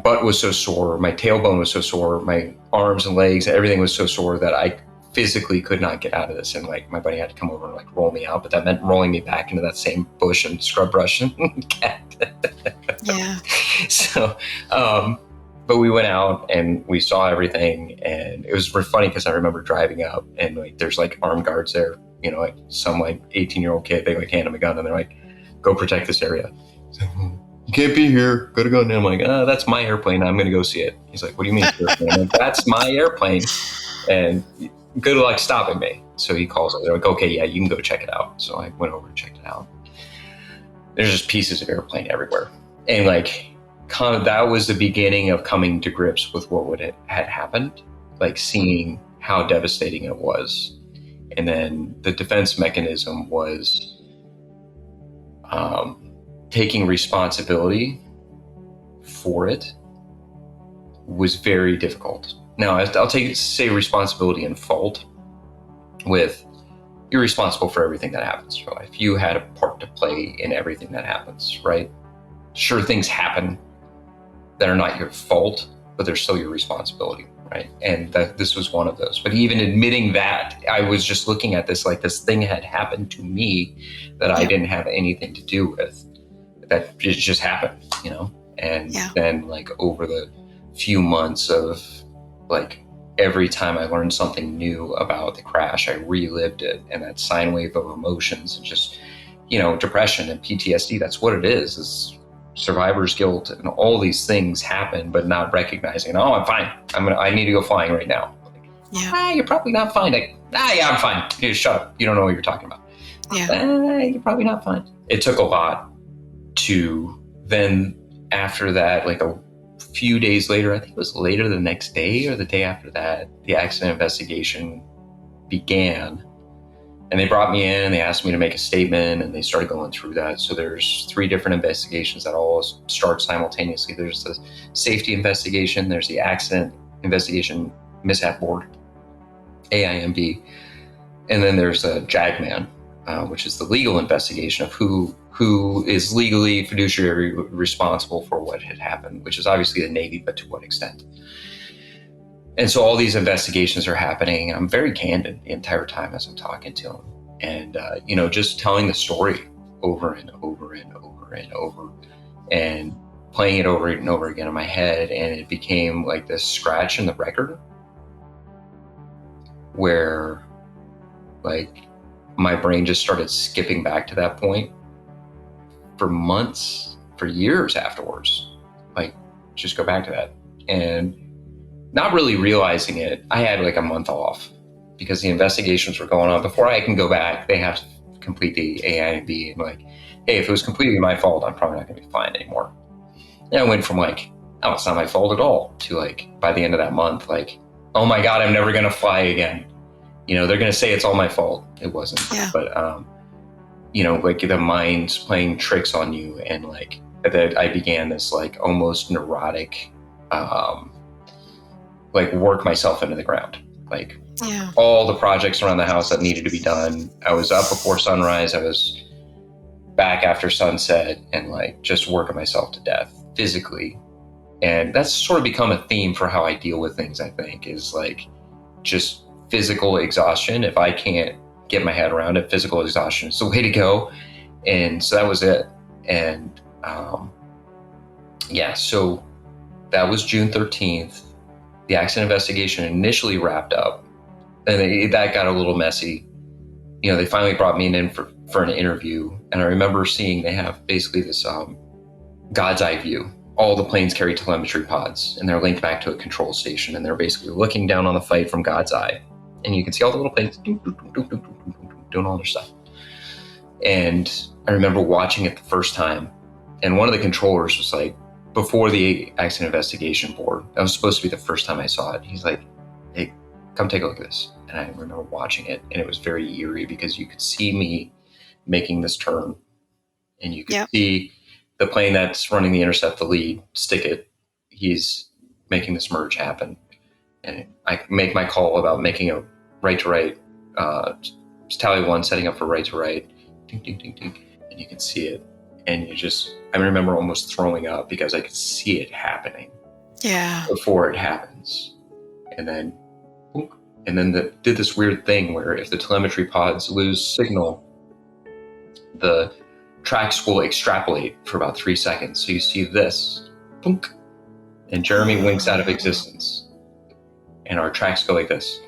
butt was so sore. My tailbone was so sore. My arms and legs, everything was so sore that I physically could not get out of this. And like, my buddy had to come over and like roll me out, but that meant rolling me back into that same bush and scrub brush and cat. Yeah. So, but we went out and we saw everything, and it was funny because I remember driving up and like there's like armed guards there, you know, like some like 18-year-old kid, they like hand him a gun and they're like, go protect this area. So, you can't be here, gotta go. And I'm like, that's my airplane, I'm gonna go see it. He's like, what do you mean airplane? I'm like, that's my airplane, and good luck stopping me. So he calls it. They're like, okay, yeah, you can go check it out. So I went over and checked it out. There's just pieces of airplane everywhere. And like, that was the beginning of coming to grips with what had happened, like seeing how devastating it was. And then the defense mechanism was taking responsibility for it was very difficult. Now, I'll say responsibility and fault with, you're responsible for everything that happens in your life. You had a part to play in everything that happens, right? Sure, things happen that are not your fault, but they're still your responsibility, right? And this was one of those. But even admitting that, I was just looking at this like this thing had happened to me that I didn't have anything to do with. That just happened, you know? And then like over the few months of like, every time I learned something new about the crash, I relived it, and that sine wave of emotions and just, you know, depression and PTSD, that's what it is survivor's guilt, and all these things happen, but not recognizing, oh, I'm fine. I need to go flying right now. Like, you're probably not fine. Like, yeah, I'm fine. You shut up. You don't know what you're talking about. You're probably not fine. It took a lot to then, after that, like a few days later, I think it was later the next day or the day after that, the accident investigation began. And they brought me in and they asked me to make a statement, and they started going through that. So there's 3 different investigations that all start simultaneously. There's the safety investigation, there's the accident investigation mishap board, AIMB, and then there's a JAGMAN, which is the legal investigation of who is legally fiduciary responsible for what had happened, which is obviously the Navy, but to what extent. And so all these investigations are happening. I'm very candid the entire time as I'm talking to him. And, you know, just telling the story over and over and over and over, and playing it over and over again in my head. And it became like this scratch in the record where like my brain just started skipping back to that point for months, for years afterwards. Like, just go back to that. And not really realizing it, I had like a month off because the investigations were going on. Before I can go back, they have to complete the AIB. And like, hey, if it was completely my fault, I'm probably not going to be fined anymore. And I went from like, oh, it's not my fault at all, to like, by the end of that month, like, oh my God, I'm never going to fly again. You know, they're going to say it's all my fault. It wasn't. But, you know, like the mind's playing tricks on you. And like, that I began this like almost neurotic, like work myself into the ground, like all the projects around the house that needed to be done. I was up before sunrise. I was back after sunset, and like just working myself to death physically. And that's sort of become a theme for how I deal with things, I think, is like just physical exhaustion. If I can't get my head around it, physical exhaustion is the way to go. And so that was it. And so that was June 13th. The accident investigation initially wrapped up, and that got a little messy. You know, they finally brought me in for an interview, and I remember seeing they have basically this God's eye view. All the planes carry telemetry pods, and they're linked back to a control station, and they're basically looking down on the flight from God's eye, and you can see all the little planes doing all their stuff. And I remember watching it the first time, and one of the controllers was like, before the accident investigation board, that was supposed to be the first time I saw it. He's like, hey, come take a look at this. And I remember watching it, and it was very eerie because you could see me making this turn, and you could see the plane that's running the intercept, the lead, stick it. He's making this merge happen. and I make my call about making a right to right, tally one, setting up for right to right, ding, ding, ding, ding, and you can see it. And I remember almost throwing up because I could see it happening before it happens. And then, did this weird thing where if the telemetry pods lose signal, the tracks will extrapolate for about 3 seconds. So you see this, boom, and Jeremy winks out of existence. And our tracks go like this.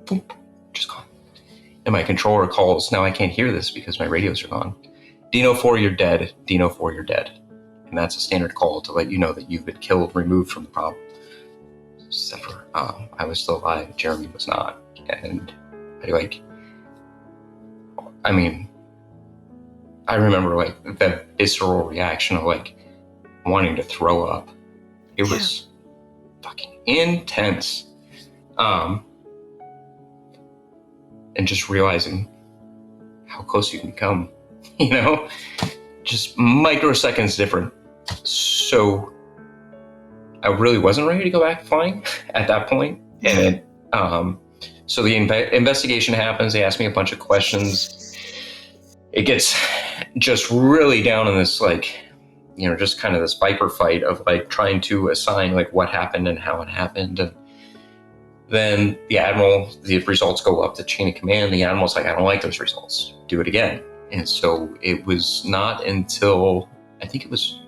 Boom, just gone. And my controller calls. Now I can't hear this because my radios are gone. Dino 4, you're dead. Dino 4, you're dead. And that's a standard call to let you know that you've been killed, removed from the problem. Except for I was still alive. Jeremy was not. And I remember like that visceral reaction of like wanting to throw up. It was fucking intense. And just realizing how close you can come, just microseconds different. So I really wasn't ready to go back flying at that point. And so the investigation happens. They ask me a bunch of questions. It gets just really down in this, just kind of this viper fight of like trying to assign like what happened and how it happened. And then the results go up the chain of command. The Admiral's like, I don't like those results. Do it again. And so it was not until, I think it was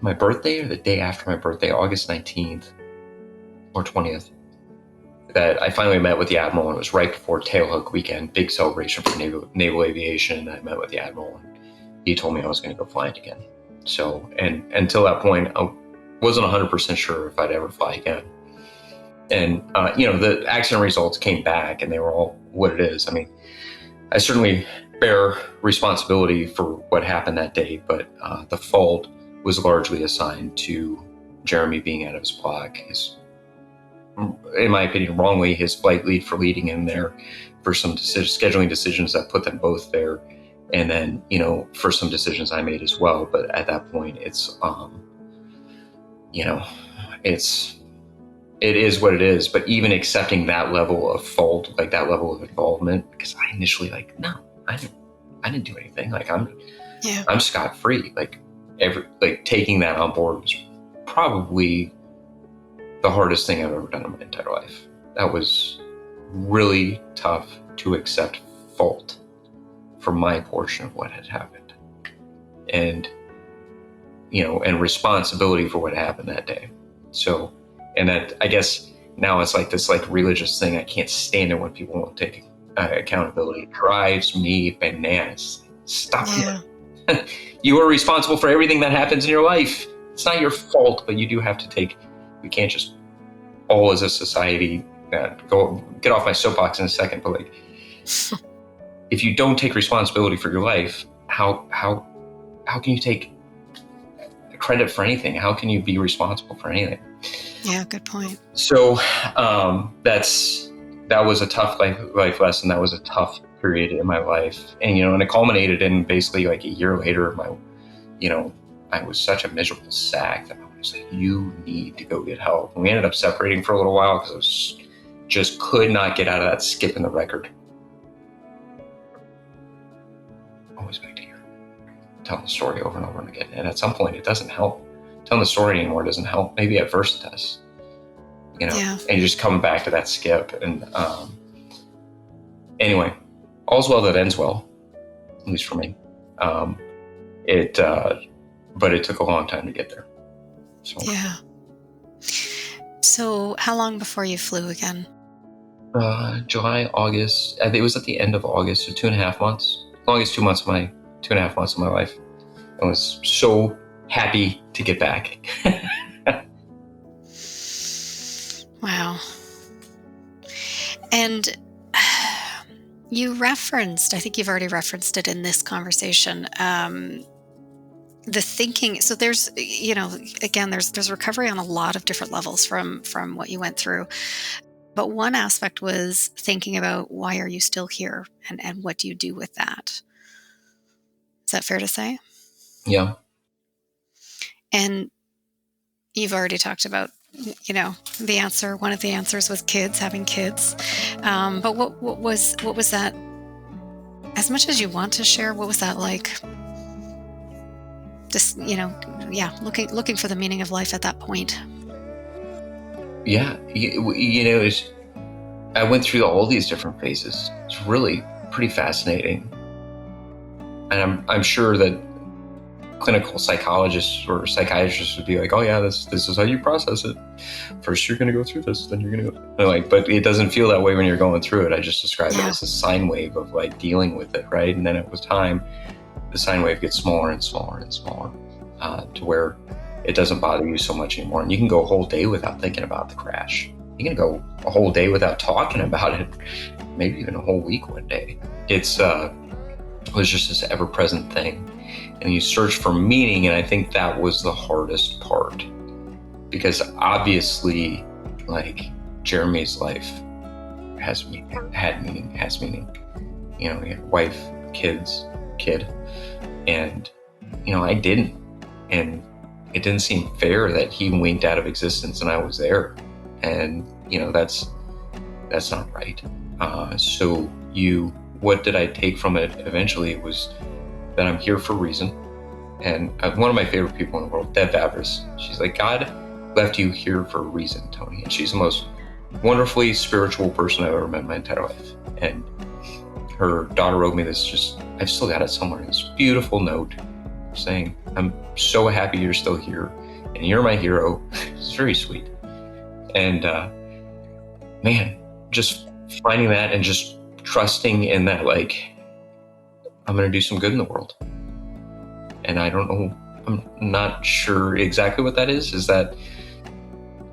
my birthday or the day after my birthday, August 19th or 20th, that I finally met with the Admiral. And it was right before Tailhook weekend, big celebration for naval aviation. And I met with the Admiral and he told me I was going to go flying again. So, and until that point, I wasn't 100% sure if I'd ever fly again. And, the accident results came back and they were all what it is. I mean, I certainly bear responsibility for what happened that day, but the fault was largely assigned to Jeremy being out of his block. In my opinion, wrongly, his flight lead for leading him there, for some scheduling decisions that put them both there. And then, for some decisions I made as well. But at that point, it is what it is. But even accepting that level of fault, like that level of involvement, because I initially no, I didn't do anything. Like I'm scot-free. Taking that on board was probably the hardest thing I've ever done in my entire life. That was really tough to accept fault for my portion of what had happened, and and responsibility for what happened that day. So, and that, I guess now it's like this religious thing. I can't stand it when people won't take accountability. It drives me bananas. Stop it. You are responsible for everything that happens in your life. It's not your fault, but you do have to take. We can't just all as a society go get off my soapbox in a second, but if you don't take responsibility for your life, how can you take credit for anything? How can you be responsible for anything? Yeah, good point. So that was a tough life lesson. That was a tough period in my life, and and it culminated in basically a year later. I was such a miserable sack that I was like, you need to go get help. And we ended up separating for a little while because I just could not get out of that skip in the record. Always back to here, telling the story over and over again. And at some point, it doesn't help. Telling the story anymore doesn't help. Maybe at first it does. And you're just coming back to that skip. And anyway, all's well that ends well, at least for me. But it took a long time to get there. So. Yeah. So how long before you flew again? July, August. I think it was at the end of August, so 2.5 months. Longest 2.5 months of my life. I was so happy to get back. Wow. And you referenced, I think you've already referenced it in this conversation, the thinking. So there's, again, there's recovery on a lot of different levels from what you went through. But one aspect was thinking about, why are you still here? And what do you do with that? Is that fair to say? Yeah. And you've already talked about one of the answers was kids, having kids. But what was that? As much as you want to share, what was that like? Just, looking for the meaning of life at that point. Yeah, I went through all these different phases. It's really pretty fascinating, and I'm sure that clinical psychologists or psychiatrists would be like, "Oh yeah, this is how you process it. First, you're going to go through this, then you're going to go." Like, but it doesn't feel that way when you're going through it. I just describe it as a sine wave of like dealing with it, right? And then with time, the sine wave gets smaller and smaller and smaller, to where it doesn't bother you so much anymore. And you can go a whole day without thinking about the crash. You can go a whole day without talking about it, maybe even a whole week one day. It was just this ever-present thing. And you search for meaning, and I think that was the hardest part. Because obviously, like, Jeremy's life has meaning. He had wife, kids, kid. And, I didn't. And it didn't seem fair that he winked out of existence and I was there. And, that's not right. So what did I take from it eventually? It was that I'm here for a reason. And one of my favorite people in the world, Deb Vavris, she's like, God left you here for a reason, Tony. And she's the most wonderfully spiritual person I've ever met in my entire life. And her daughter wrote me this, I've still got it somewhere, this beautiful note saying, I'm so happy you're still here and you're my hero. It's very sweet. And man, just finding that and just trusting in that, like, I'm going to do some good in the world. And I don't know, I'm not sure exactly what that is that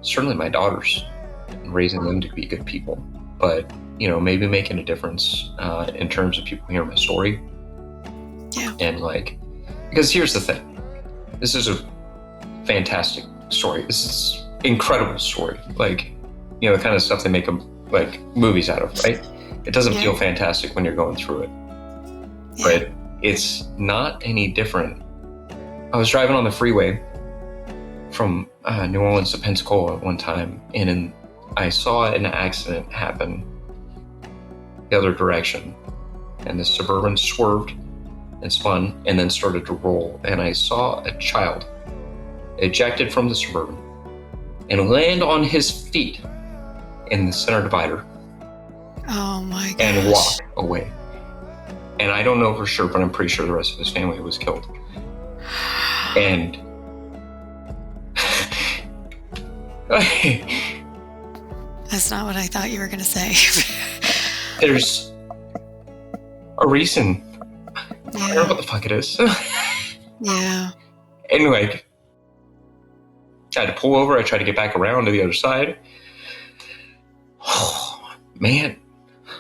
certainly my daughters, and raising them to be good people, but, maybe making a difference in terms of people hearing my story. Yeah. And because here's the thing, this is a fantastic story. This is incredible story. The kind of stuff they make movies out of, right? It doesn't feel fantastic when you're going through it, but it's not any different. I was driving on the freeway from New Orleans to Pensacola at one time, and I saw an accident happen the other direction, and the Suburban swerved and spun and then started to roll, and I saw a child ejected from the Suburban and land on his feet in the center divider. Oh my gosh. And walk away. And I don't know for sure, but I'm pretty sure the rest of his family was killed. And that's not what I thought you were going to say. There's a reason. I don't know what the fuck it is. Yeah. And I had to pull over. I tried to get back around to the other side. Oh, man.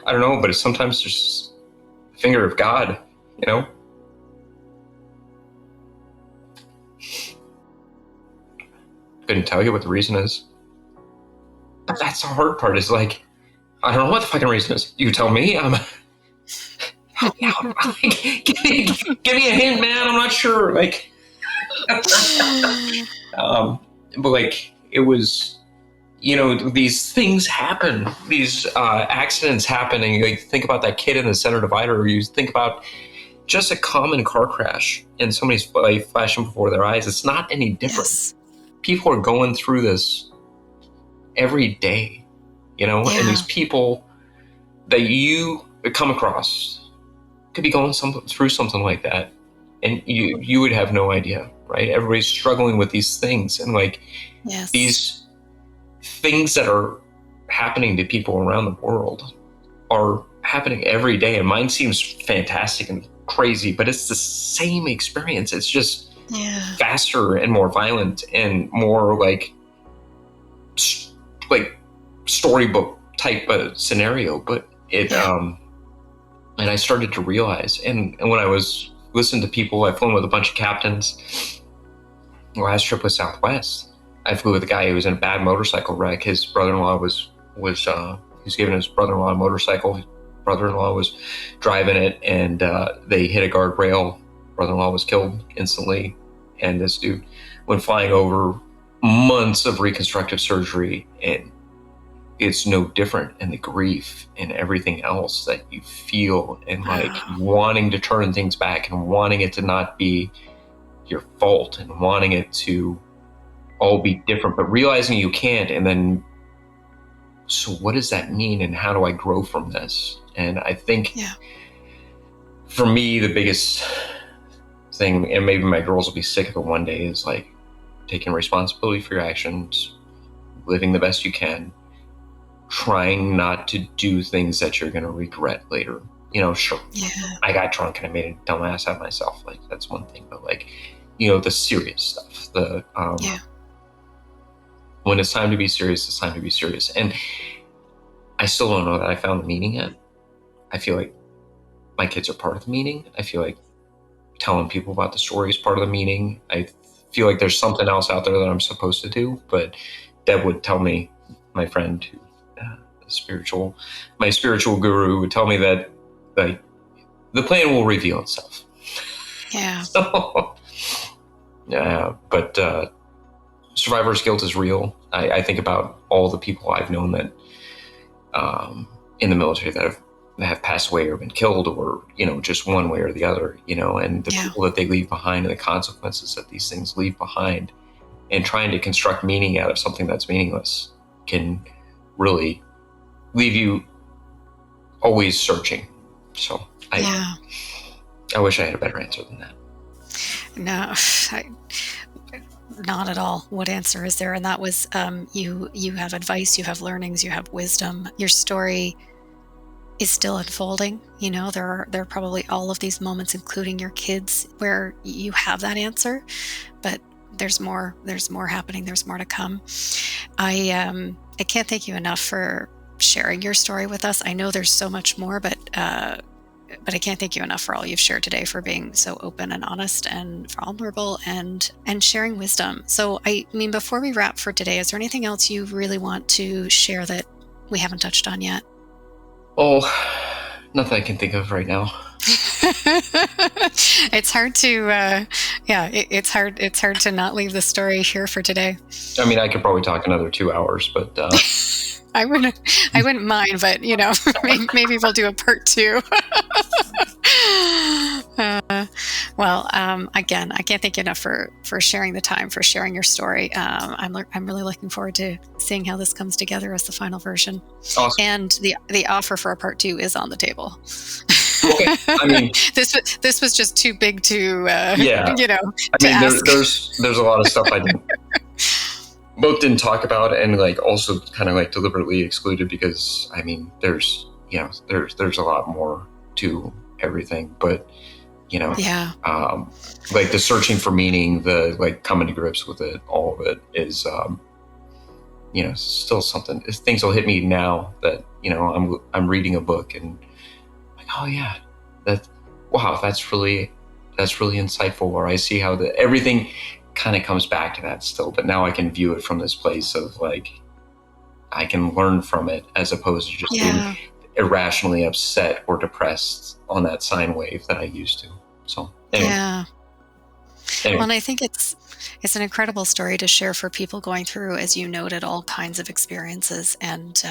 I don't know, but it's sometimes there's the finger of God, Couldn't tell you what the reason is. But that's the hard part, is I don't know what the fucking reason is. You tell me. Help me out. Give me a hint, man. I'm not sure. But it was, these things happen. These accidents happen, and you think about that kid in the center divider, or you think about just a common car crash and somebody's life flashing before their eyes. It's not any different. Yes. People are going through this every day, and these people that you come across could be going through something like that, and you would have no idea, right? Everybody's struggling with these things, and these things that are happening to people around the world are happening every day, and mine seems fantastic and crazy, but it's the same experience. It's just faster and more violent and more like storybook type of scenario. But it and I started to realize, and when I was listening to people, I've flown with a bunch of captains. The last trip was Southwest. I flew with a guy who was in a bad motorcycle wreck. His brother-in-law was giving his brother-in-law a motorcycle. His brother-in-law was driving it, and they hit a guardrail. Brother-in-law was killed instantly, and this dude went flying over months of reconstructive surgery, and it's no different in the grief and everything else that you feel, and like Wow. wanting to turn things back and wanting it to not be your fault and wanting it to all be different, but realizing you can't. And then, so what does that mean? And how do I grow from this? And I think Yeah. for me, the biggest thing, and maybe my girls will be sick of it one day, is like taking responsibility for your actions, living the best you can, trying not to do things that you're going to regret later. Sure, Yeah. I got drunk and I made a dumbass out of myself. Like, that's one thing, but like, the serious stuff, Yeah. when it's time to be serious, it's time to be serious. And I still don't know that I found the meaning yet. I feel like my kids are part of the meaning. I feel like telling people about the story is part of the meaning. I feel like there's something else out there that I'm supposed to do, but Deb would tell me, my friend, my spiritual guru would tell me that, like, the plan will reveal itself. Yeah. So, yeah, but survivor's guilt is real. I think about all the people I've known that in the military that have passed away or been killed, or just one way or the other, and the people that they leave behind and the consequences that these things leave behind, and trying to construct meaning out of something that's meaningless can really leave you always searching. So I wish I had a better answer than that. No, not at all. What answer is there? And that was, you have advice, you have learnings, you have wisdom. Your story is still unfolding. There are probably all of these moments, including your kids, where you have that answer, but there's more happening. There's more to come. I can't thank you enough for sharing your story with us. I know there's so much more, but I can't thank you enough for all you've shared today, for being so open and honest and vulnerable and sharing wisdom. So, I mean, before we wrap for today, is there anything else you really want to share that we haven't touched on yet? Oh, nothing I can think of right now. It's hard to, it's hard to not leave the story here for today. I mean, I could probably talk another 2 hours, but I wouldn't mind, but maybe we'll do a part 2. Well, again, I can't thank you enough for sharing the time, for sharing your story. I'm really looking forward to seeing how this comes together as the final version. awesome. And the offer for a part 2 is on the table. Okay. I mean, this was just too big to I mean, ask. there's a lot of stuff I didn't talk about, and like also kind of like deliberately excluded, because I mean, there's a lot more to everything, but like the searching for meaning, the like coming to grips with it, all of it is still something. Things will hit me now that I'm reading a book and like, oh yeah, that's really insightful, or I see how everything kind of comes back to that still, but now I can view it from this place of like, I can learn from it, as opposed to just being irrationally upset or depressed on that sine wave that I used to. So anyway. Well, and I think it's an incredible story to share for people going through, as you noted, all kinds of experiences, and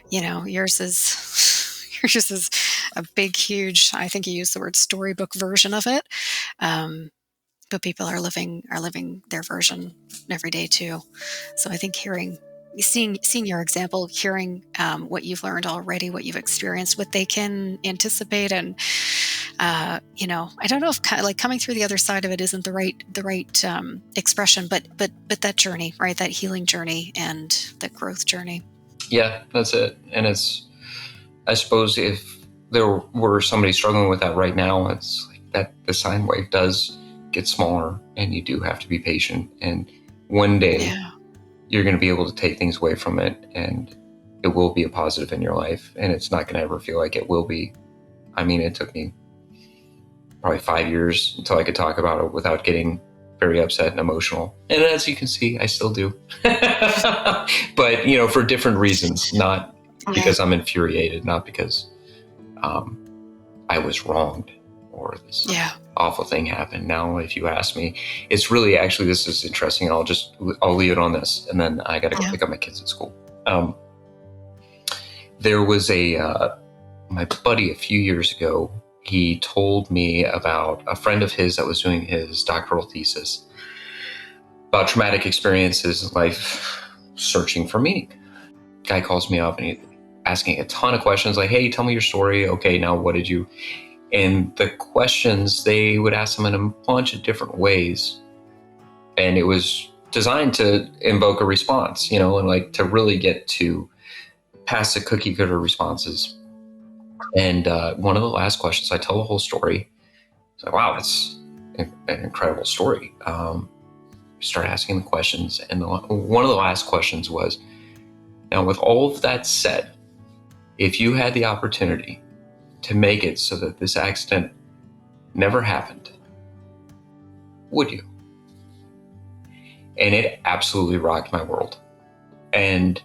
yours is a big, huge, I think you used the word storybook version of it. But people are living their version every day too. So I think seeing your example, hearing what you've learned already, what you've experienced, what they can anticipate, and I don't know if like coming through the other side of it isn't the right expression, but that journey, right? That healing journey and that growth journey. Yeah, that's it. And I suppose if there were somebody struggling with that right now, it's like that the sine wave does get smaller, and you do have to be patient, and one day you're going to be able to take things away from it, and it will be a positive in your life, and it's not going to ever feel like it will be. I mean, it took me probably 5 years until I could talk about it without getting very upset and emotional, and as you can see, I still do. But for different reasons, not because I'm infuriated, not because I was wronged, or this awful thing happened. Now, if you ask me, it's really actually, this is interesting. I'll leave it on this, and then I got to go pick up my kids at school. There was my buddy a few years ago. He told me about a friend of his that was doing his doctoral thesis about traumatic experiences in life, searching for meaning. Guy calls me up and he's asking a ton of questions like, hey, tell me your story. Okay, now what did you... And the questions, they would ask them in a bunch of different ways. And it was designed to invoke a response, and like to really get to past the cookie cutter responses. And one of the last questions, I tell the whole story. It's like, wow, that's an incredible story. We start asking the questions. And one of the last questions was, now with all of that said, if you had the opportunity to make it so that this accident never happened, would you? And it absolutely rocked my world. And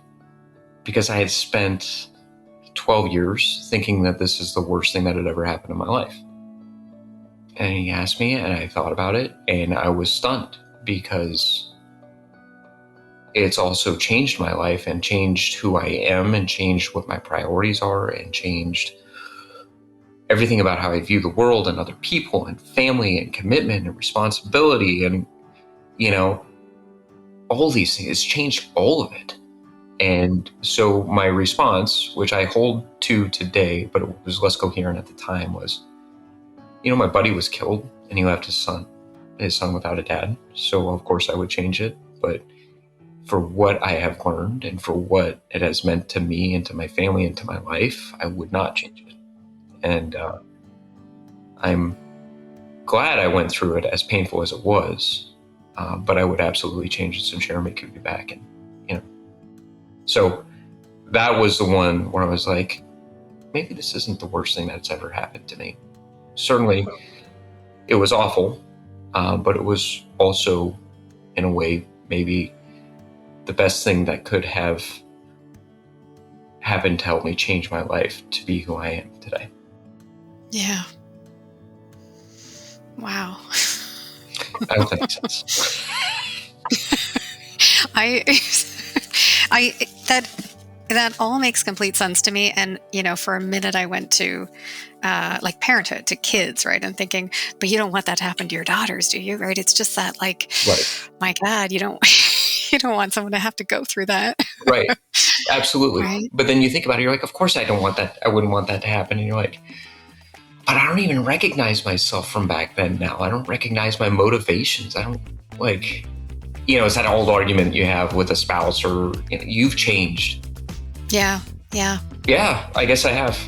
because I had spent 12 years thinking that this is the worst thing that had ever happened in my life. And he asked me, and I thought about it, and I was stunned because it's also changed my life and changed who I am and changed what my priorities are and changed everything about how I view the world and other people and family and commitment and responsibility and, all these things. It's changed all of it. And so my response, which I hold to today, but it was less coherent at the time, was, my buddy was killed and he left his son without a dad. So of course I would change it. But for what I have learned and for what it has meant to me and to my family and to my life, I would not change it. And I'm glad I went through it, as painful as it was. But I would absolutely change it so Jeremy could be back. And, so that was the one where I was like, maybe this isn't the worst thing that's ever happened to me. Certainly it was awful, but it was also, in a way, maybe the best thing that could have happened to help me change my life to be who I am today. Yeah. Wow. I hope that makes sense. That all makes complete sense to me. And, for a minute I went to like parenthood, to kids, right? And thinking, but you don't want that to happen to your daughters, do you? Right? It's just that, like, right. My God, you don't want someone to have to go through that. Right. Absolutely. Right? But then you think about it, you're like, of course I don't want that. I wouldn't want that to happen. And you're like, but I don't even recognize myself from back then now. I don't recognize my motivations. I don't it's that old argument you have with a spouse or, you've changed. Yeah. Yeah. Yeah, I guess I have.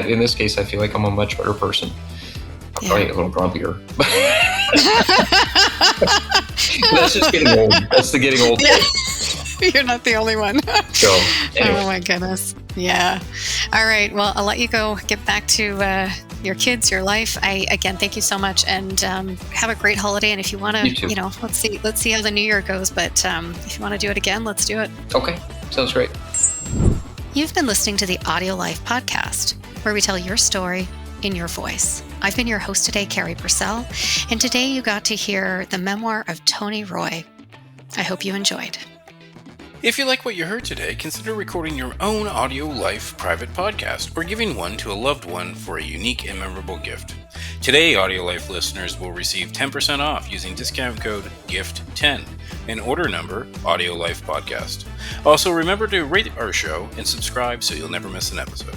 In this case, I feel like I'm a much better person. I'm probably a little grumpier. That's just getting old. That's the getting old. Yeah. You're not the only one. So, anyway. Oh my goodness. Yeah. All right. Well, I'll let you go get back to your kids, your life. Again, thank you so much, and have a great holiday. And if you want to, let's see how the new year goes. But if you want to do it again, let's do it. Okay. Sounds great. You've been listening to the AudioLife podcast, where we tell your story in your voice. I've been your host today, Carrie Purcell, and today you got to hear the memoir of Tony Roy. I hope you enjoyed. If you like what you heard today, consider recording your own AudioLife private podcast or giving one to a loved one for a unique and memorable gift. Today, AudioLife listeners will receive 10% off using discount code GIFT10 and order number AudioLife Podcast. Also, remember to rate our show and subscribe so you'll never miss an episode.